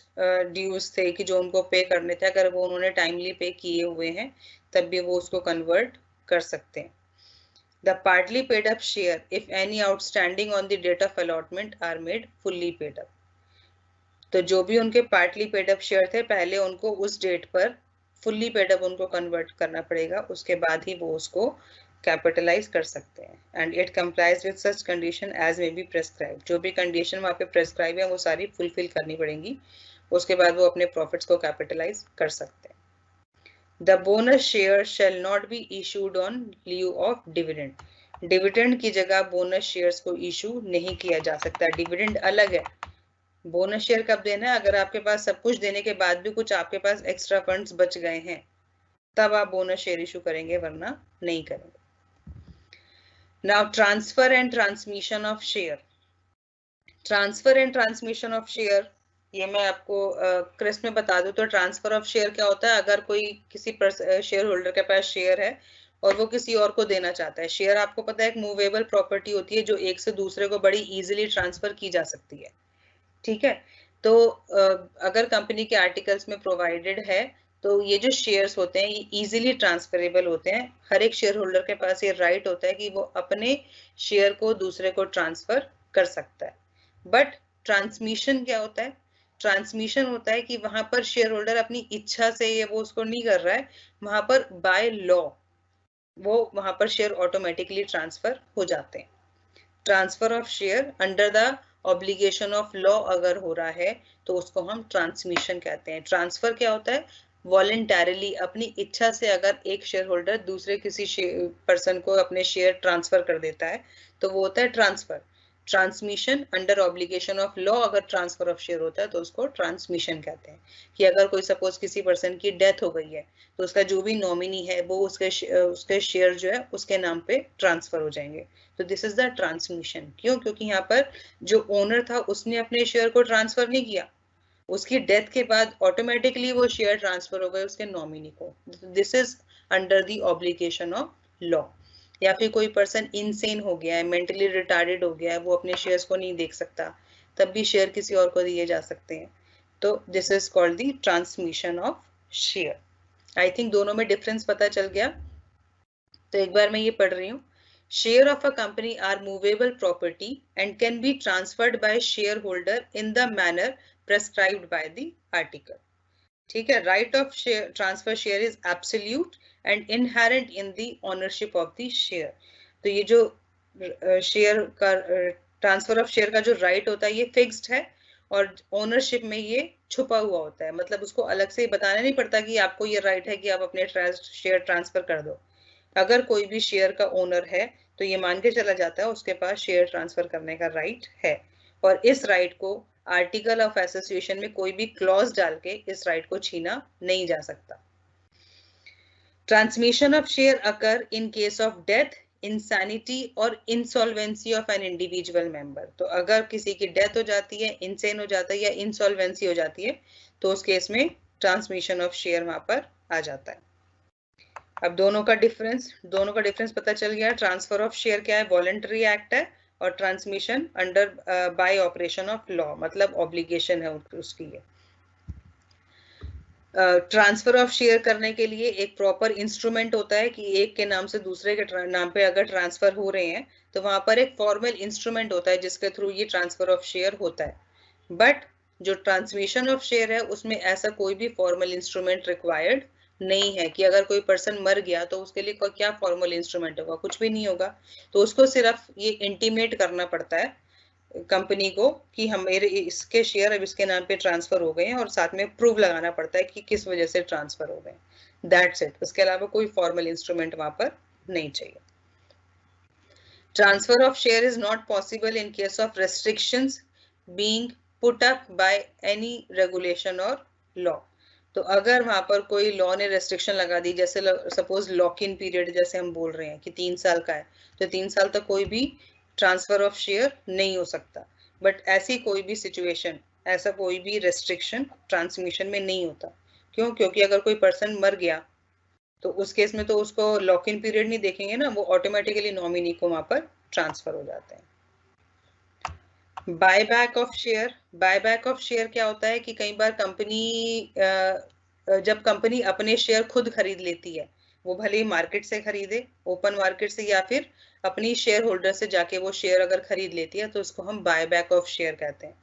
Speaker 1: ड्यूज थे कि जो उनको पे करने थे, अगर वो उन्होंने टाइमली पे किए हुए हैं तब भी वो उसको कन्वर्ट कर सकते हैं। The partly paid up share, if any outstanding on the date of allotment, are made fully paid up. तो जो भी उनके पार्टली पेड अप शेयर थे पहले उनको उस डेट पर फुल्ली पेड अप उनको कन्वर्ट करना पड़ेगा, उसके बाद ही वो उसको कैपिटलाइज कर सकते हैं। And it complies with such condition as may be prescribe, जो भी कंडीशन वहाँ पे प्रेस्क्राइब है वो सारी फुलफिल करनी पड़ेंगी, उसके बाद वो अपने प्रॉफिट्स को कैपिटलाइज कर सकते हैं। The bonus share shall not be issued on leave of dividend, dividend की जगह बोनस शेयर्स को इशू नहीं किया जा सकता। डिविडेंड अलग है, बोनस शेयर कब देना है? अगर आपके पास सब कुछ देने के बाद भी कुछ आपके पास एक्स्ट्रा फंड्स बच गए हैं तब आप बोनस शेयर इशू करेंगे, वरना नहीं करेंगे। Now transfer and transmission of share. Transfer and transmission of share ये मैं आपको क्रिस्प में बता दूं तो ट्रांसफर ऑफ शेयर क्या होता है? अगर कोई किसी शेयर होल्डर के पास शेयर है और वो किसी और को देना चाहता है, शेयर आपको पता है एक मूवेबल प्रॉपर्टी होती है जो एक से दूसरे को बड़ी इजीली ट्रांसफर की जा सकती है, ठीक है। तो अगर कंपनी के आर्टिकल्स में प्रोवाइडेड है तो ये जो शेयर्स होते हैं ये इजीली ट्रांसफरेबल होते हैं। हर एक शेयर होल्डर के पास ये राइट होता है कि वो अपने शेयर को दूसरे को ट्रांसफर कर सकता है। बट ट्रांसमिशन क्या होता है? ट्रांसमिशन होता है कि वहां पर शेयर होल्डर अपनी इच्छा से ये वो उसको नहीं कर रहा है, वहां पर बाय लॉ वो वहां पर शेयर ऑटोमेटिकली ट्रांसफर हो जाते हैं। Transfer of share under the obligation of law अगर हो रहा है तो उसको हम ट्रांसमिशन कहते हैं। ट्रांसफर क्या होता है? वॉलेंटरली अपनी इच्छा से अगर एक शेयर होल्डर दूसरे किसी पर्सन को अपने शेयर ट्रांसफर कर देता है तो वो होता है transfer. Transmission under obligation of law अगर ट्रांसफर ऑफ शेयर होता है तो उसको ट्रांसमिशन कहते हैं। कि अगर कोई सपोज किसी पर्सन की डेथ हो गई है तो उसका जो भी नॉमिनी है वो उसके शेयर जो है उसके नाम पे ट्रांसफर हो जाएंगे। तो दिस इज द ट्रांसमिशन। क्यों? क्योंकि यहाँ पर जो ओनर था उसने अपने शेयर को ट्रांसफर नहीं किया, उसकी डेथ के बाद ऑटोमेटिकली वो शेयर ट्रांसफर हो गए उसके नॉमिनी को। This is under the obligation of law. या फिर कोई पर्सन इनसेन हो गया है, मेंटली रिटार्डेड हो गया है, वो अपने शेयर्स को नहीं देख सकता, तब भी शेयर किसी और को दिए जा सकते हैं। तो this is called the transmission of share. I think दोनों में डिफरेंस पता चल गया। तो एक बार मैं ये पढ़ रही हूँ। Share of a company are movable property and can be transferred by shareholder in the manner prescribed by the article. ठीक है, right of share transfer share is absolute and inherent in the ownership of the share. तो ये जो शेयर का ट्रांसफर ऑफ शेयर का जो राइट होता है ये फिक्स्ड है और ओनरशिप में ये छुपा हुआ होता है। मतलब उसको अलग से बताना नहीं पड़ता कि आपको ये राइट है कि आप अपने शेयर ट्रांसफर कर दो। अगर कोई भी शेयर का ओनर है तो ये मान के चला जाता है उसके पास शेयर ट्रांसफर करने का राइट है, और इस राइट को आर्टिकल ऑफ एसोसिएशन में कोई भी क्लॉज डाल के इस राइट को छीना नहीं जा सकता। Transmission of share occur in case of death, insanity और insolvency of an individual member. तो अगर किसी की डेथ हो जाती है, इंसेन हो जाता है या इंसॉल्वेंसी हो जाती है तो उस केस में ट्रांसमिशन ऑफ शेयर वहां पर आ जाता है। अब दोनों का डिफरेंस पता चल गया। ट्रांसफर ऑफ शेयर क्या है? वॉलंटरी एक्ट है, और transmission under bye operation of law, मतलब ऑब्लिगेशन है उसकी। ये ट्रांसफर ऑफ शेयर करने के लिए एक प्रॉपर इंस्ट्रूमेंट होता है कि एक के नाम से दूसरे के नाम पे अगर ट्रांसफर हो रहे हैं तो वहां पर एक फॉर्मल इंस्ट्रूमेंट होता है जिसके थ्रू ये ट्रांसफर ऑफ शेयर होता है। बट जो ट्रांसमिशन ऑफ शेयर है उसमें ऐसा कोई भी फॉर्मल इंस्ट्रूमेंट रिक्वायर्ड नहीं है कि अगर कोई पर्सन मर गया तो उसके लिए क्या फॉर्मल इंस्ट्रूमेंट होगा? कुछ भी नहीं होगा। तो उसको सिर्फ ये इंटीमेट करना पड़ता है कंपनी को कि हम मेरे इसके शेयर अब इसके नाम पे ट्रांसफर हो गए हैं, और साथ में प्रूफ लगाना पड़ता है कि किस वजह से ट्रांसफर हो गए। That's it. उसके अलावा कोई फॉर्मल इंस्ट्रूमेंट वहां पर नहीं चाहिए। Transfer of share is not possible in case of restrictions being put up by any regulation और लॉ। तो अगर वहां पर कोई लॉ ने रेस्ट्रिक्शन लगा दी, जैसे सपोज लॉक इन पीरियड जैसे हम बोल रहे हैं कि 3 साल का है, तो 3 साल तक कोई भी ट्रांसफर ऑफ शेयर नहीं हो सकता। बट ऐसी कोई भी सिचुएशन, ऐसा कोई भी रेस्ट्रिक्शन ट्रांसमिशन में नहीं होता। क्यों? क्योंकि अगर कोई पर्सन मर गया तो उस केस में तो उसको लॉक इन पीरियड नहीं देखेंगे ना, वो ऑटोमेटिकली नॉमिनी को वहां पर ट्रांसफर हो जाते हैं। Buyback of share, buyback of share क्या होता है कि कई बार कंपनी जब कंपनी अपने शेयर खुद खरीद लेती है, वो भले ही मार्केट से खरीदे, ओपन मार्केट से, या फिर अपनी शेयर होल्डर से जाके वो शेयर अगर खरीद लेती है, तो उसको हम बायबैक ऑफ शेयर कहते हैं।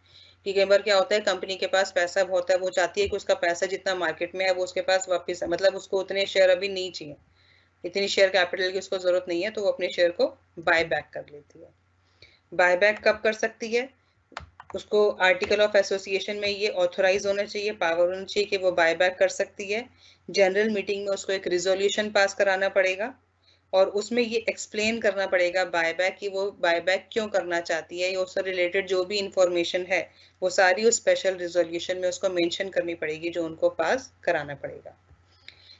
Speaker 1: कि कई बार क्या होता है, कंपनी के पास पैसा बहुत है, वो चाहती है कि उसका पैसा जितना मार्केट में है वो उसके पास वापस है, मतलब उसको उतने शेयर अभी नहीं चाहिए, इतनी शेयर कैपिटल की उसको जरूरत नहीं है, तो वो अपने शेयर को बाय बैक कर लेती है। बाय बैक कब कर सकती है? उसको आर्टिकल ऑफ एसोसिएशन में ये ऑथोराइज होना चाहिए, पावर होना चाहिए कि वो बाय बैक कर सकती है। जनरल मीटिंग में उसको एक रिजोल्यूशन पास कराना पड़ेगा और उसमें ये एक्सप्लेन करना पड़ेगा बायबैक कि वो बायबैक क्यों करना चाहती है, या उससे रिलेटेड जो भी इंफॉर्मेशन है वो सारी उस स्पेशल रिजोल्यूशन में उसको मेंशन करनी पड़ेगी, जो उनको पास कराना पड़ेगा।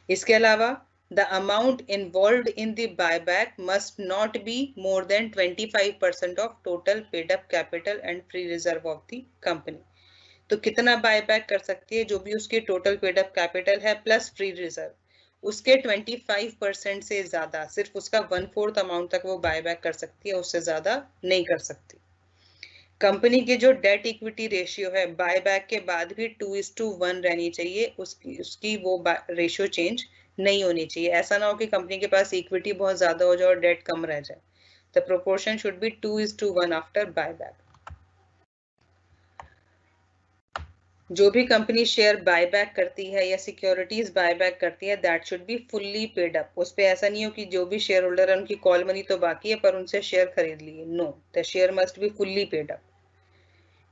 Speaker 1: इसके अलावा the amount involved in the buyback must not be more than 25% of total paid up capital and free reserve of the company। तो कितना बायबैक कर सकती है? जो भी उसकी टोटल पेड अप कैपिटल है प्लस फ्री रिजर्व, उसके 25% से ज्यादा, सिर्फ उसका 1/4 अमाउंट तक वो बायबैक कर सकती है, उससे ज्यादा नहीं कर सकती। कंपनी की जो डेट इक्विटी रेशियो है बायबैक के बाद भी 2:1 रहनी चाहिए, उसकी वो रेशियो चेंज नहीं होनी चाहिए। ऐसा ना हो कि कंपनी के पास इक्विटी बहुत ज्यादा हो जाए और डेट कम रह जाए। The proportion should be 2:1 after buyback. जो भी कंपनी शेयर बायबैक करती है या सिक्योरिटीज बायबैक करती है, that should be fully paid up. उस पे ऐसा नहीं हो कि जो भी शेयर होल्डर है उनकी कॉल मनी तो बाकी है पर उनसे शेयर खरीद लिए। No, the share must be fully paid up.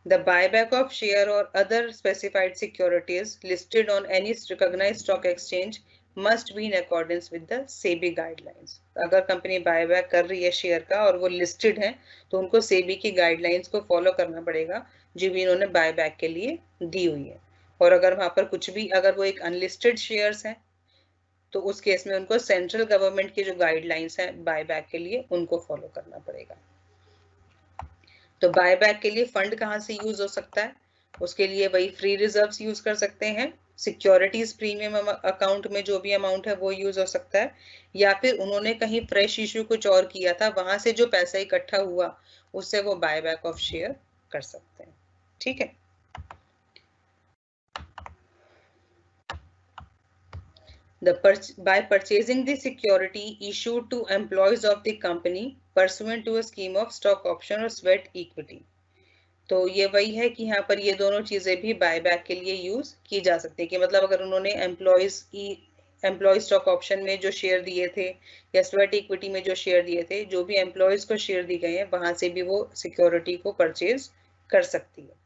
Speaker 1: The buyback of share or other specified securities listed on any recognized stock exchange must be in accordance with the SEBI guidelines। अगर कंपनी बायबैक कर रही है शेयर का और वो लिस्टेड है, तो उनको सेबी की गाइडलाइंस को फॉलो करना पड़ेगा जो भी इन्होंने बायबैक के लिए दी हुई है। और अगर वहां पर कुछ भी, अगर वो एक अनलिस्टेड शेयर्स हैं, तो उस केस में उनको सेंट्रल गवर्नमेंट की जो गाइडलाइंस हैं बायबैक के लिए, उनको फॉलो करना पड़ेगा। तो बायबैक के लिए फंड कहाँ से यूज हो सकता है? उसके लिए वही फ्री रिजर्व्स यूज कर सकते हैं, सिक्योरिटीज प्रीमियम अकाउंट में जो भी अमाउंट है वो यूज हो सकता है, या फिर उन्होंने कहीं फ्रेश इश्यू कुछ और किया था, वहां से जो पैसा इकट्ठा हुआ उससे वो बायबैक ऑफ शेयर कर सकते हैं। ठीक है। By purchasing the security issued to employees of the company pursuant to a scheme of stock option or sweat equity। तो ये वही है कि यहाँ पर ये दोनों चीजें भी बायबैक के लिए यूज की जा सकती है। कि मतलब अगर उन्होंने एम्प्लॉय स्टॉक ऑप्शन में जो शेयर दिए थे या स्वेट इक्विटी में जो शेयर दिए थे, जो भी एम्प्लॉयज को शेयर दिए गए हैं, वहां से भी वो सिक्योरिटी को परचेज कर सकती है।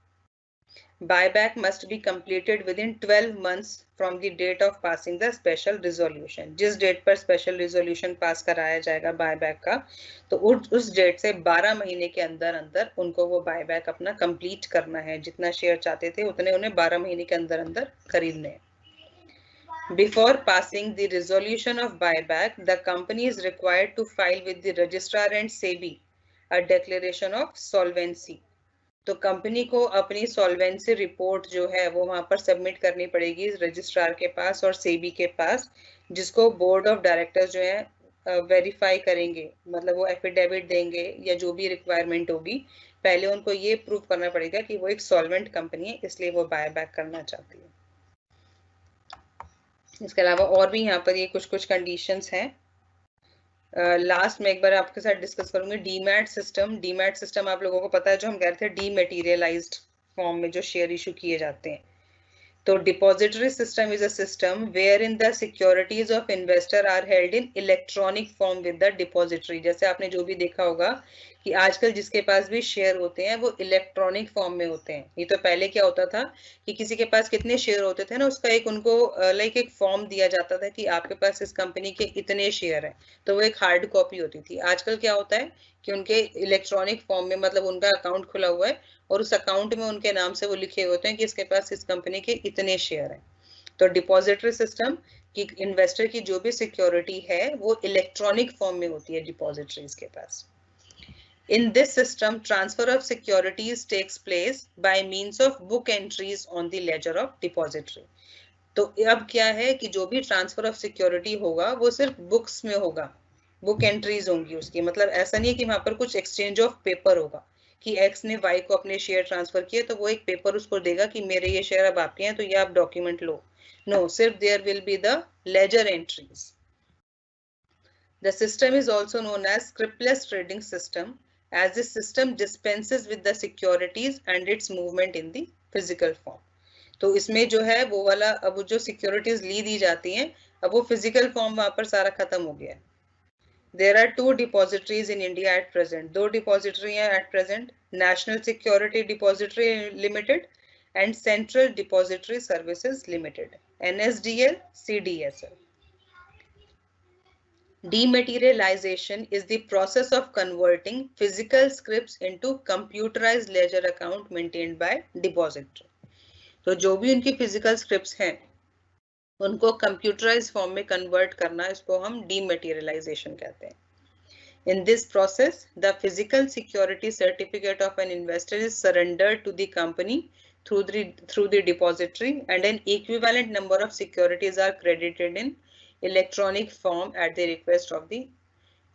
Speaker 1: Buyback must be completed within 12 months from the date of passing the special resolution। जिस डेट पर स्पेशल रिजोल्यूशन पास कराया जाएगा बायबैक का, तो उस डेट से 12 महीने के अंदर अंदर उनको वो बायबैक अपना कंप्लीट करना है। जितना शेयर चाहते थे उतने उन्हें 12 महीने के अंदर अंदर खरीदने हैं। Before passing the resolution of buyback, the company is required to file with the registrar and SEBI a declaration of solvency। तो कंपनी को अपनी सॉल्वेंसी रिपोर्ट जो है वो वहां पर सबमिट करनी पड़ेगी रजिस्ट्रार के पास और सेबी के पास, जिसको बोर्ड ऑफ डायरेक्टर्स जो है वेरीफाई करेंगे, मतलब वो एफिडेविट देंगे या जो भी रिक्वायरमेंट होगी। पहले उनको ये प्रूव करना पड़ेगा कि वो एक सॉल्वेंट कंपनी है, इसलिए वो बायबैक करना चाहती है। इसके अलावा और भी यहाँ पर ये कुछ कंडीशंस हैं। लास्ट में एक बार आपके साथ डिस्कस करूंगी डीमैट सिस्टम। डीमैट सिस्टम आप लोगों को पता है, जो हम कह रहे थे डीमेटीरियलाइज्ड फॉर्म में जो शेयर इशू किए जाते हैं। तो depository system is a system where in the securities of investor are held in electronic form with the depository. जैसे आपने जो भी देखा होगा कि आजकल जिसके पास भी शेयर होते हैं वो इलेक्ट्रॉनिक फॉर्म में होते हैं। ये तो पहले क्या होता था कि किसी के पास कितने शेयर होते थे ना, उसका एक उनको लाइक एक फॉर्म दिया जाता था कि आपके पास इस कंपनी के इतने शेयर हैं, तो वो एक हार्ड कॉपी होती थी। आजकल क्या होता है कि उनके इलेक्ट्रॉनिक फॉर्म में, मतलब उनका अकाउंट खुला हुआ है और उस अकाउंट में उनके नाम से वो लिखे होते हैं कि इसके पास इस कंपनी के इतने शेयर हैं। तो डिपॉजिटरी सिस्टम की इन्वेस्टर की जो भी सिक्योरिटी है वो इलेक्ट्रॉनिक फॉर्म में होती है डिपॉजिटरीज के पास। In this system, transfer of securities takes place by means of book entries on the ledger of depository। तो अब क्या है कि जो भी ट्रांसफर ऑफ सिक्योरिटी होगा वो सिर्फ बुक्स में होगा, बुक एंट्रीज होंगी उसकी। मतलब ऐसा नहीं है कि वहां पर कुछ एक्सचेंज ऑफ पेपर होगा कि एक्स ने वाई को अपने शेयर ट्रांसफर किए, तो वो एक पेपर उसको देगा कि मेरे ये शेयर अब आपके हैं, तो ये आप डॉक्यूमेंट लो। नो, सिर्फ there will be the ledger entries. The system is also known as scriptless trading system, as this system dispenses with the securities and its movement in the physical form. तो इसमें जो है वो वाला, अब जो सिक्योरिटीज ली जाती हैं, अब वो फिजिकल फॉर्म वहां पर सारा खत्म हो गया है। There are two depositories in India at present. दो डिपॉजिटरी हैं at present, National Security Depository Limited and Central Depository Services Limited, NSDL, CDSL. Dematerialization is the process of converting physical scripts into computerized ledger account maintained by depository. तो जो भी उनकी फिजिकल स्क्रिप्ट्स हैं उनको कंप्यूटराइज फॉर्म में कन्वर्ट करना, इसको हम डीमेटेरियलाइजेशन कहते हैं। In this process, the physical security certificate of an investor is surrendered to the company through the depository, and an equivalent number of securities are credited in electronic form at the request of the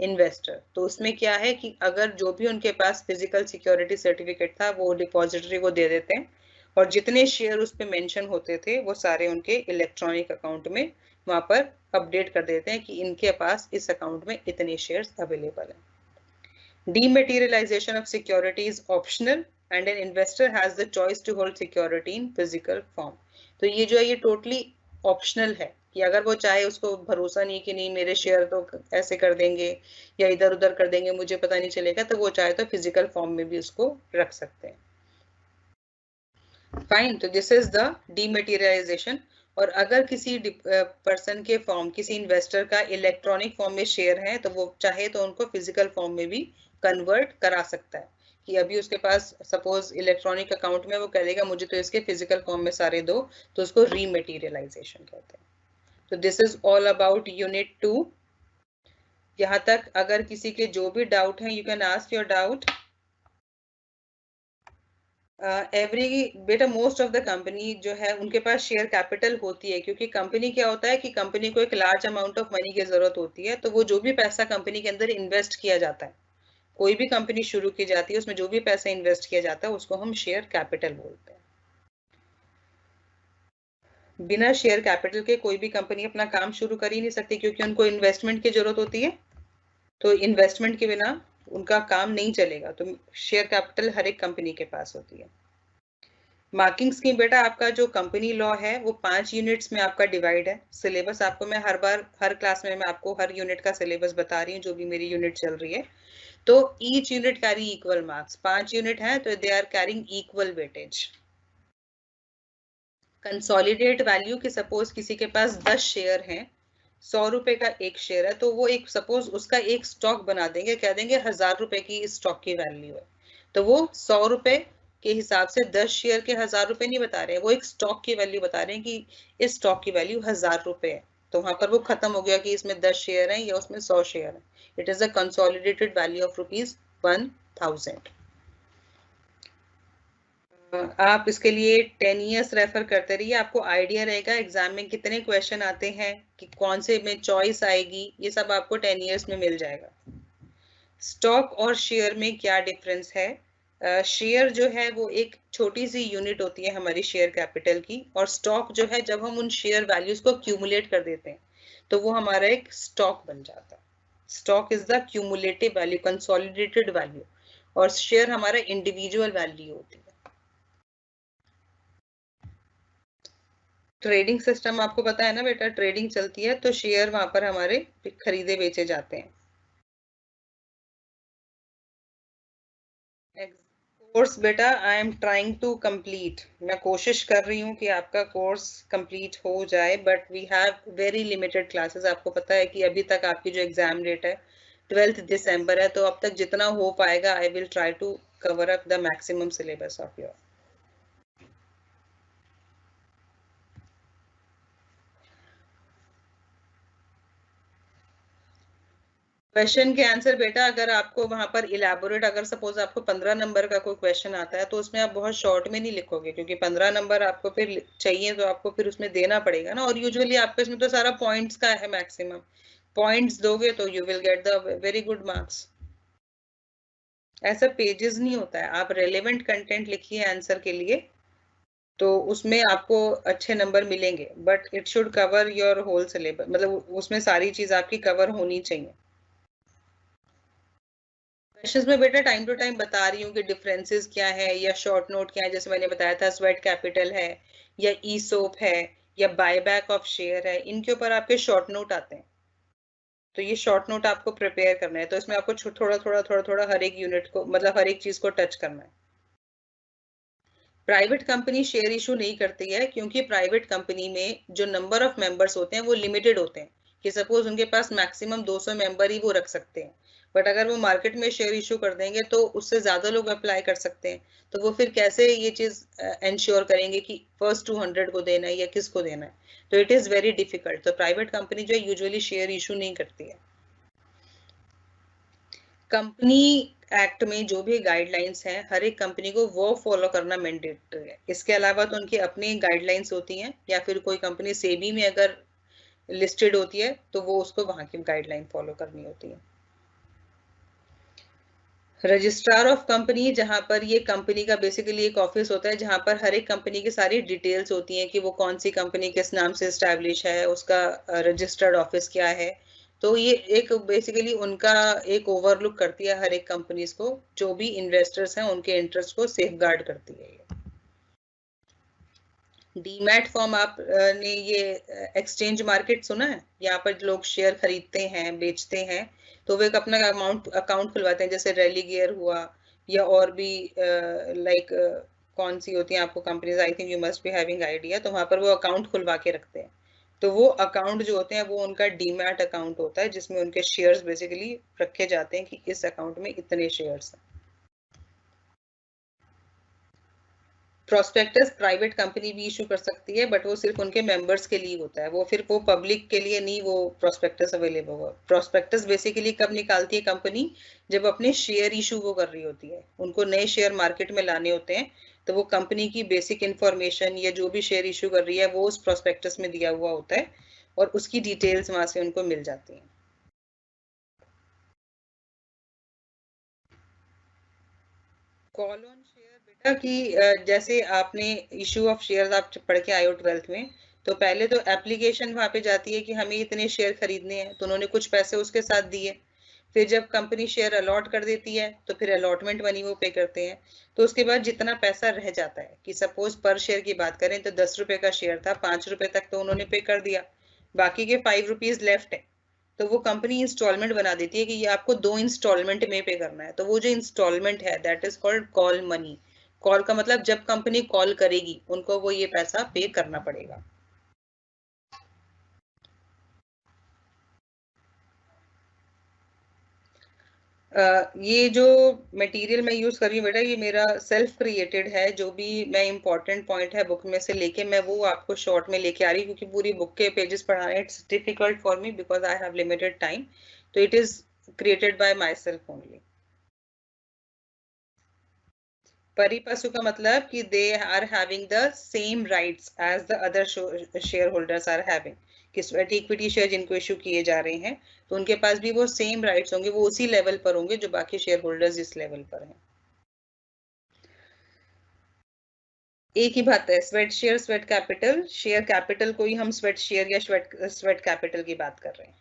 Speaker 1: investor. तो उसमें क्या है कि अगर जो भी उनके पास फिजिकल सिक्योरिटी सर्टिफिकेट था वो डिपॉजिटरी को दे देते हैं, और जितने शेयर उस पे मेंशन होते थे वो सारे उनके इलेक्ट्रॉनिक अकाउंट में वहां पर अपडेट कर देते हैं कि इनके पास इस अकाउंट में इतने शेयर्स अवेलेबल हैं। Dematerialisation of security is optional and an investor has the choice to hold security in physical form. तो ये जो है ये टोटली ऑप्शनल है कि अगर वो चाहे, उसको भरोसा नहीं कि नहीं मेरे शेयर तो ऐसे कर देंगे या इधर उधर कर देंगे, मुझे पता नहीं चलेगा, तो वो चाहे तो फिजिकल फॉर्म में भी उसको रख सकते हैं। फाइन, तो दिस इज द डीमेटीरियलाइजेशन। और अगर किसी पर्सन के फॉर्म, किसी इन्वेस्टर का इलेक्ट्रॉनिक फॉर्म में शेयर है, तो वो चाहे तो उनको फिजिकल फॉर्म में भी कन्वर्ट करा सकता है। कि अभी उसके पास सपोज इलेक्ट्रॉनिक अकाउंट में, वो कह देगा मुझे तो इसके फिजिकल फॉर्म में सारे दो, तो उसको रीमेटीरियलाइजेशन कहते हैं। तो this is all about unit 2। यहाँ तक अगर किसी के जो भी डाउट है, you can ask your doubt. बेटा मोस्ट ऑफ द कंपनी जो है उनके पास शेयर कैपिटल होती है, क्योंकि कंपनी क्या होता है कि कंपनी को एक लार्ज अमाउंट ऑफ मनी की जरूरत होती है, तो वो जो भी पैसा कंपनी के अंदर इन्वेस्ट किया जाता है, कोई भी कंपनी शुरू की जाती है उसमें जो भी पैसा इन्वेस्ट किया जाता है उसको हम शेयर कैपिटल बोलते हैं। बिना शेयर कैपिटल के कोई भी कंपनी अपना काम शुरू कर ही नहीं सकती, क्योंकि उनको इन्वेस्टमेंट की जरूरत होती है, तो इन्वेस्टमेंट के बिना उनका काम नहीं चलेगा। तो शेयर कैपिटल हर एक कंपनी के पास होती है। मार्किंग स्कीम बेटा, आपका जो कंपनी लॉ है वो 5 यूनिट्स में आपका डिवाइड है। सिलेबस आपको मैं हर क्लास में मैं आपको हर यूनिट का सिलेबस बता रही हूँ, जो भी मेरी यूनिट चल रही है। तो each unit carry equal marks, 5 unit है तो they are carrying equal weightage. Consolidate value कि सपोज किसी के पास 10 शेयर हैं, 100 रुपए का एक शेयर है, तो वो एक सपोज उसका एक स्टॉक बना देंगे, कह देंगे 1000 रुपए की इस स्टॉक की वैल्यू है, तो वो 100 रुपए के हिसाब से 10 शेयर के 1000 रुपए नहीं बता रहे हैं, वो एक स्टॉक की वैल्यू बता रहे हैं कि इस स्टॉक की वैल्यू 1000 रुपए है। तो वहां पर वो खत्म हो गया कि इसमें 10 शेयर हैं या उसमें 100 शेयर है। It is a consolidated value of ₹1000। आप इसके लिए 10 ईयर्स रेफर करते रहिए, आपको आइडिया रहेगा एग्जाम में कितने क्वेश्चन आते हैं, कि कौन से में चॉइस आएगी, ये सब आपको 10 ईयर्स में मिल जाएगा। स्टॉक और शेयर में क्या डिफरेंस है? शेयर जो है वो एक छोटी सी यूनिट होती है हमारी शेयर कैपिटल की, और स्टॉक जो है जब हम उन शेयर वैल्यूज को क्यूमुलेट कर देते हैं तो वो हमारा एक स्टॉक बन जाता है। Stock is the cumulative value, consolidated value, और शेयर हमारा इंडिविजुअल वैल्यू होती है। ट्रेडिंग सिस्टम आपको पता है ना बेटा, ट्रेडिंग चलती है तो शेयर वहां पर हमारे खरीदे बेचे जाते हैं। कोर्स बेटा I am trying to complete, मैं कोशिश कर रही हूँ कि आपका कोर्स कंप्लीट हो जाए, but we have very limited classes. आपको पता है कि अभी तक आपकी जो एग्जाम डेट है 12 दिसंबर है, तो अब तक जितना हो पाएगा I will try to cover up the maximum syllabus of your. Question के आंसर बेटा, अगर आपको वहां पर इलेबोरेट, अगर सपोज आपको 15 नंबर का कोई क्वेश्चन आता है तो उसमें आप बहुत शॉर्ट में नहीं लिखोगे, क्योंकि 15 नंबर आपको फिर चाहिए तो आपको फिर उसमें देना पड़ेगा ना, और यूजुअली आपको इसमें तो सारा पॉइंट्स का है, मैक्सिमम पॉइंट्स दोगे तो you will get the very good marks. ऐसा पेजेस नहीं होता है, आप रेलेवेंट कंटेंट लिखिए आंसर के लिए तो उसमें आपको अच्छे नंबर मिलेंगे, but it should cover your whole syllabus, मतलब उसमें सारी चीज आपकी कवर होनी चाहिए। क्वेश्चंस में बेटा टाइम टू टाइम बता रही हूँ कि डिफरेंसेस क्या है या शॉर्ट नोट क्या है, जैसे मैंने बताया था स्वेट कैपिटल है या ई सोप है या बायबैक ऑफ शेयर है, इनके ऊपर आपके शॉर्ट नोट आते हैं। तो ये शॉर्ट नोट आपको प्रिपेयर करना है, तो इसमें आपको थोड़ा थोड़ा थोड़ा थोड़ा हर एक यूनिट को, मतलब हर एक चीज को टच करना है। प्राइवेट कंपनी शेयर इशू नहीं करती है क्योंकि प्राइवेट कंपनी में जो नंबर ऑफ मेंबर्स होते हैं वो लिमिटेड होते हैं, कि सपोज उनके पास मैक्सिमम 200 मेंबर ही वो रख सकते हैं। बट अगर वो मार्केट में शेयर इशू कर देंगे तो उससे ज्यादा लोग अप्लाई कर सकते हैं, तो वो फिर कैसे ये चीज इंश्योर करेंगे कि फर्स्ट 200 को देना है या किसको देना है, तो इट इज वेरी डिफिकल्ट। तो प्राइवेट कंपनी जो है यूजुअली शेयर इशू नहीं करती है। कंपनी एक्ट में जो भी गाइडलाइंस हैं हर एक कंपनी को वो फॉलो करना मैंडेटरी है। इसके अलावा तो उनकी अपनी गाइडलाइंस होती हैं, या फिर कोई कंपनी सेबी में अगर लिस्टेड होती है तो वो उसको वहां की गाइडलाइन फॉलो करनी होती है। रजिस्ट्रार ऑफ कंपनी, जहां पर ये कंपनी का बेसिकली एक ऑफिस होता है जहां पर हर एक कंपनी की सारी डिटेल्स होती हैं कि वो कौन सी कंपनी किस नाम से स्टैब्लिश है, उसका रजिस्टर्ड ऑफिस क्या है। तो ये एक बेसिकली उनका एक ओवरलुक करती है हर एक कंपनीज को, जो भी इन्वेस्टर्स हैं उनके इंटरेस्ट को सेफ गार्ड करती है ये। डीमैट फॉर्म आप ने ये एक्सचेंज मार्केट सुना है, यहाँ पर लोग शेयर खरीदते हैं बेचते हैं, तो वो एक अपना अकाउंट खुलवाते हैं, जैसे रैली गियर हुआ या और भी लाइक कौन सी होती हैं आपको companies, I think you must be having idea, तो वहां पर वो अकाउंट खुलवा के रखते हैं। तो वो अकाउंट जो होते हैं वो उनका डीमैट अकाउंट होता है जिसमें उनके शेयर्स बेसिकली रखे जाते हैं कि इस अकाउंट में इतने शेयर्स हैं। प्रोस्पेक्टस प्राइवेट कंपनी भी इशू कर सकती है, बट वो सिर्फ उनके मेंबर्स के लिए होता है, वो फिर वो पब्लिक के लिए नहीं वो प्रोस्पेक्टस अवेलेबल हुआ। प्रोस्पेक्टस बेसिकली कब निकालती है कंपनी, जब अपने शेयर इशू वो कर रही होती है, उनको नए शेयर मार्केट में लाने होते हैं, तो वो कंपनी की बेसिक इंफॉर्मेशन या जो भी शेयर इशू कर रही है वो उस प्रोस्पेक्टस में दिया हुआ होता है और उसकी डिटेल्स वहां से उनको मिल जाती हैं। कॉल ऑन शेयर बेटा कि जैसे आपने इशू ऑफ शेयर्स आप पढ़ के आए हो 12th में, तो पहले तो एप्लीकेशन वहां पे जाती है कि हमें इतने शेयर खरीदने हैं, तो उन्होंने कुछ पैसे उसके साथ दिए। फिर जब कंपनी शेयर अलॉट कर देती है तो फिर अलॉटमेंट मनी वो पे करते हैं। तो उसके बाद जितना पैसा रह जाता है, कि सपोज पर शेयर की बात करें तो 10 रुपए का शेयर था, 5 रुपए तक तो उन्होंने पे कर दिया, बाकी के 5 रुपीज लेफ्ट है, तो वो कंपनी इंस्टॉलमेंट बना देती है कि ये आपको 2 इंस्टॉलमेंट में पे करना है। तो वो जो इंस्टॉलमेंट है that is called call money. Call का मतलब जब कंपनी कॉल करेगी उनको वो ये पैसा पे करना पड़ेगा। ये जो मटेरियल मैं यूज कर रही हूँ बेटा, ये मेरा सेल्फ क्रिएटेड है, जो भी मैं इंपॉर्टेंट पॉइंट है बुक में से लेके मैं वो आपको शॉर्ट में लेके आ रही हूँ, क्योंकि पूरी बुक के पेजेस पढ़ाने it's difficult for me because I have limited time, तो it is created by myself only. Pari passu का मतलब कि they are having the same rights as the other shareholders are having, कि स्वेट इक्विटी शेयर जिनको इशू किए जा रहे हैं तो उनके पास भी वो सेम राइट्स होंगे, वो उसी लेवल पर होंगे जो बाकी शेयर होल्डर्स इस लेवल पर हैं। एक ही बात है, sweat share sweat capital, share capital को ही हम स्वेट शेयर या स्वेट स्वेट कैपिटल की बात कर रहे हैं।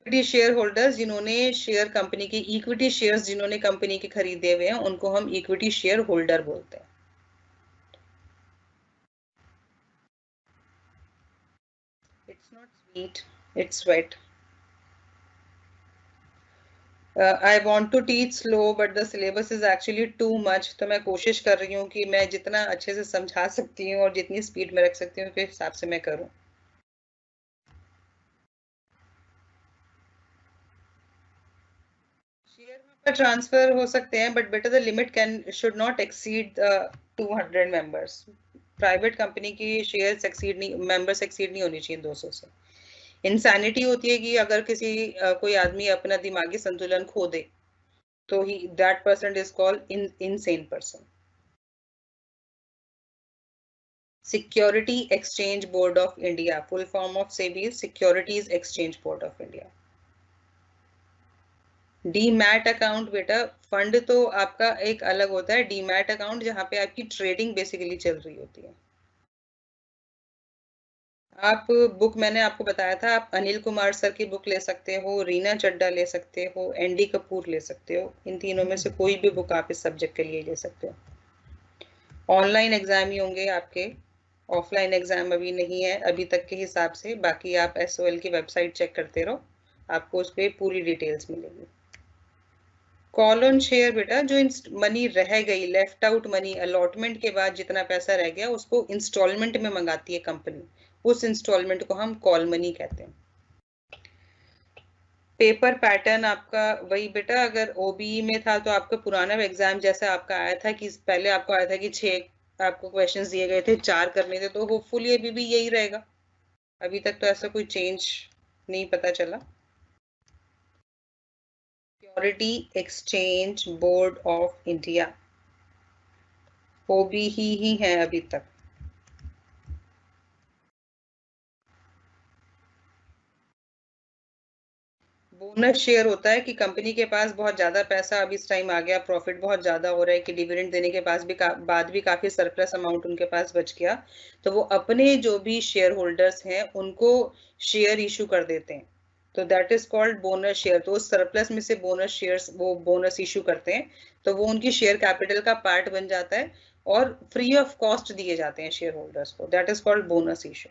Speaker 1: इक्विटी शेयर होल्डर्स जिन्होंने शेयर कंपनी की इक्विटी शेयर्स जिन्होंने कंपनी के खरीदे हुए हैं उनको हम इक्विटी शेयर होल्डर बोलते हैं। It's not sweet, it's sweat. I want to teach slow but the syllabus is actually too much, तो मैं कोशिश कर रही हूँ कि मैं जितना अच्छे से समझा सकती हूँ और जितनी स्पीड में रख सकती हूँ उसके हिसाब से मैं करूँ। शेयर पर ट्रांसफर हो सकते हैं but better the limit can should not exceed 200 members. Private company की शेयर एक्सीड नहीं, मेंबर्स एक्सीड नहीं होनी चाहिए 200 से। इंसैनिटी होती है कि अगर किसी कोई आदमी अपना दिमागी संतुलन खो दे तो ही that person is called insane person. Security exchange board of India, full form of SEBI securities exchange board of India. Demat account बेटा, फंड तो आपका एक अलग होता है, डीमैट अकाउंट जहाँ पे आपकी ट्रेडिंग बेसिकली चल रही होती है। आप बुक मैंने आपको बताया था, आप अनिल कुमार सर की बुक ले सकते हो, रीना चड्डा ले सकते हो, एनडी कपूर ले सकते हो, इन तीनों में से कोई भी बुक आप इस सब्जेक्ट के लिए ले सकते हो। ऑनलाइन एग्जाम ही होंगे आपके, ऑफलाइन एग्जाम अभी नहीं है अभी तक के हिसाब से। बाकी आप SOL की वेबसाइट चेक करते रहो, आपको उस पर पूरी डिटेल्स मिलेगी। कॉल ऑन शेयर बेटा, जो मनी रह गई, लेफ्ट आउट मनी, अलॉटमेंट के बाद जितना पैसा रह गया उसको इंस्टॉलमेंट में मंगाती है कंपनी, उस इंस्टॉलमेंट को हम कॉल मनी कहते हैं। पेपर पैटर्न आपका वही बेटा, अगर OBE में था तो आपका पुराना एग्जाम जैसा आपका आया था कि पहले आपको आया था कि 6 आपको क्वेश्चंस दिए गए थे, 4 करने थे, तो होपफुली अभी भी यही रहेगा। अभी तक तो ऐसा कोई चेंज नहीं पता चला। Security exchange board of India, OBE ही है अभी तक। बोनस शेयर होता है कि कंपनी के पास बहुत ज्यादा पैसा अब इस टाइम आ गया, प्रॉफिट बहुत ज्यादा हो रहा है कि डिविडेंड देने के पास भी बाद भी काफी सरप्लस अमाउंट उनके पास बच गया, तो वो अपने जो भी शेयर होल्डर्स हैं उनको शेयर इशू कर देते हैं, तो that is called bonus share. तो उस सरप्लस में से बोनस शेयर्स वो बोनस इशू करते हैं, तो वो उनकी शेयर कैपिटल का पार्ट बन जाता है और फ्री ऑफ कॉस्ट दिए जाते हैं शेयर होल्डर्स को, that is called bonus issue.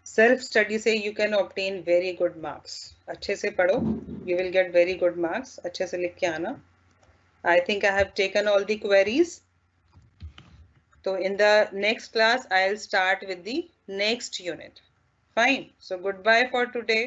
Speaker 1: Self study से you can obtain very good marks, अच्छे से पढ़ो, you will get very good marks, अच्छे से लिख के आना। I think I have taken all the queries, तो in the next class I'll start with the next unit. Fine, so goodbye for today.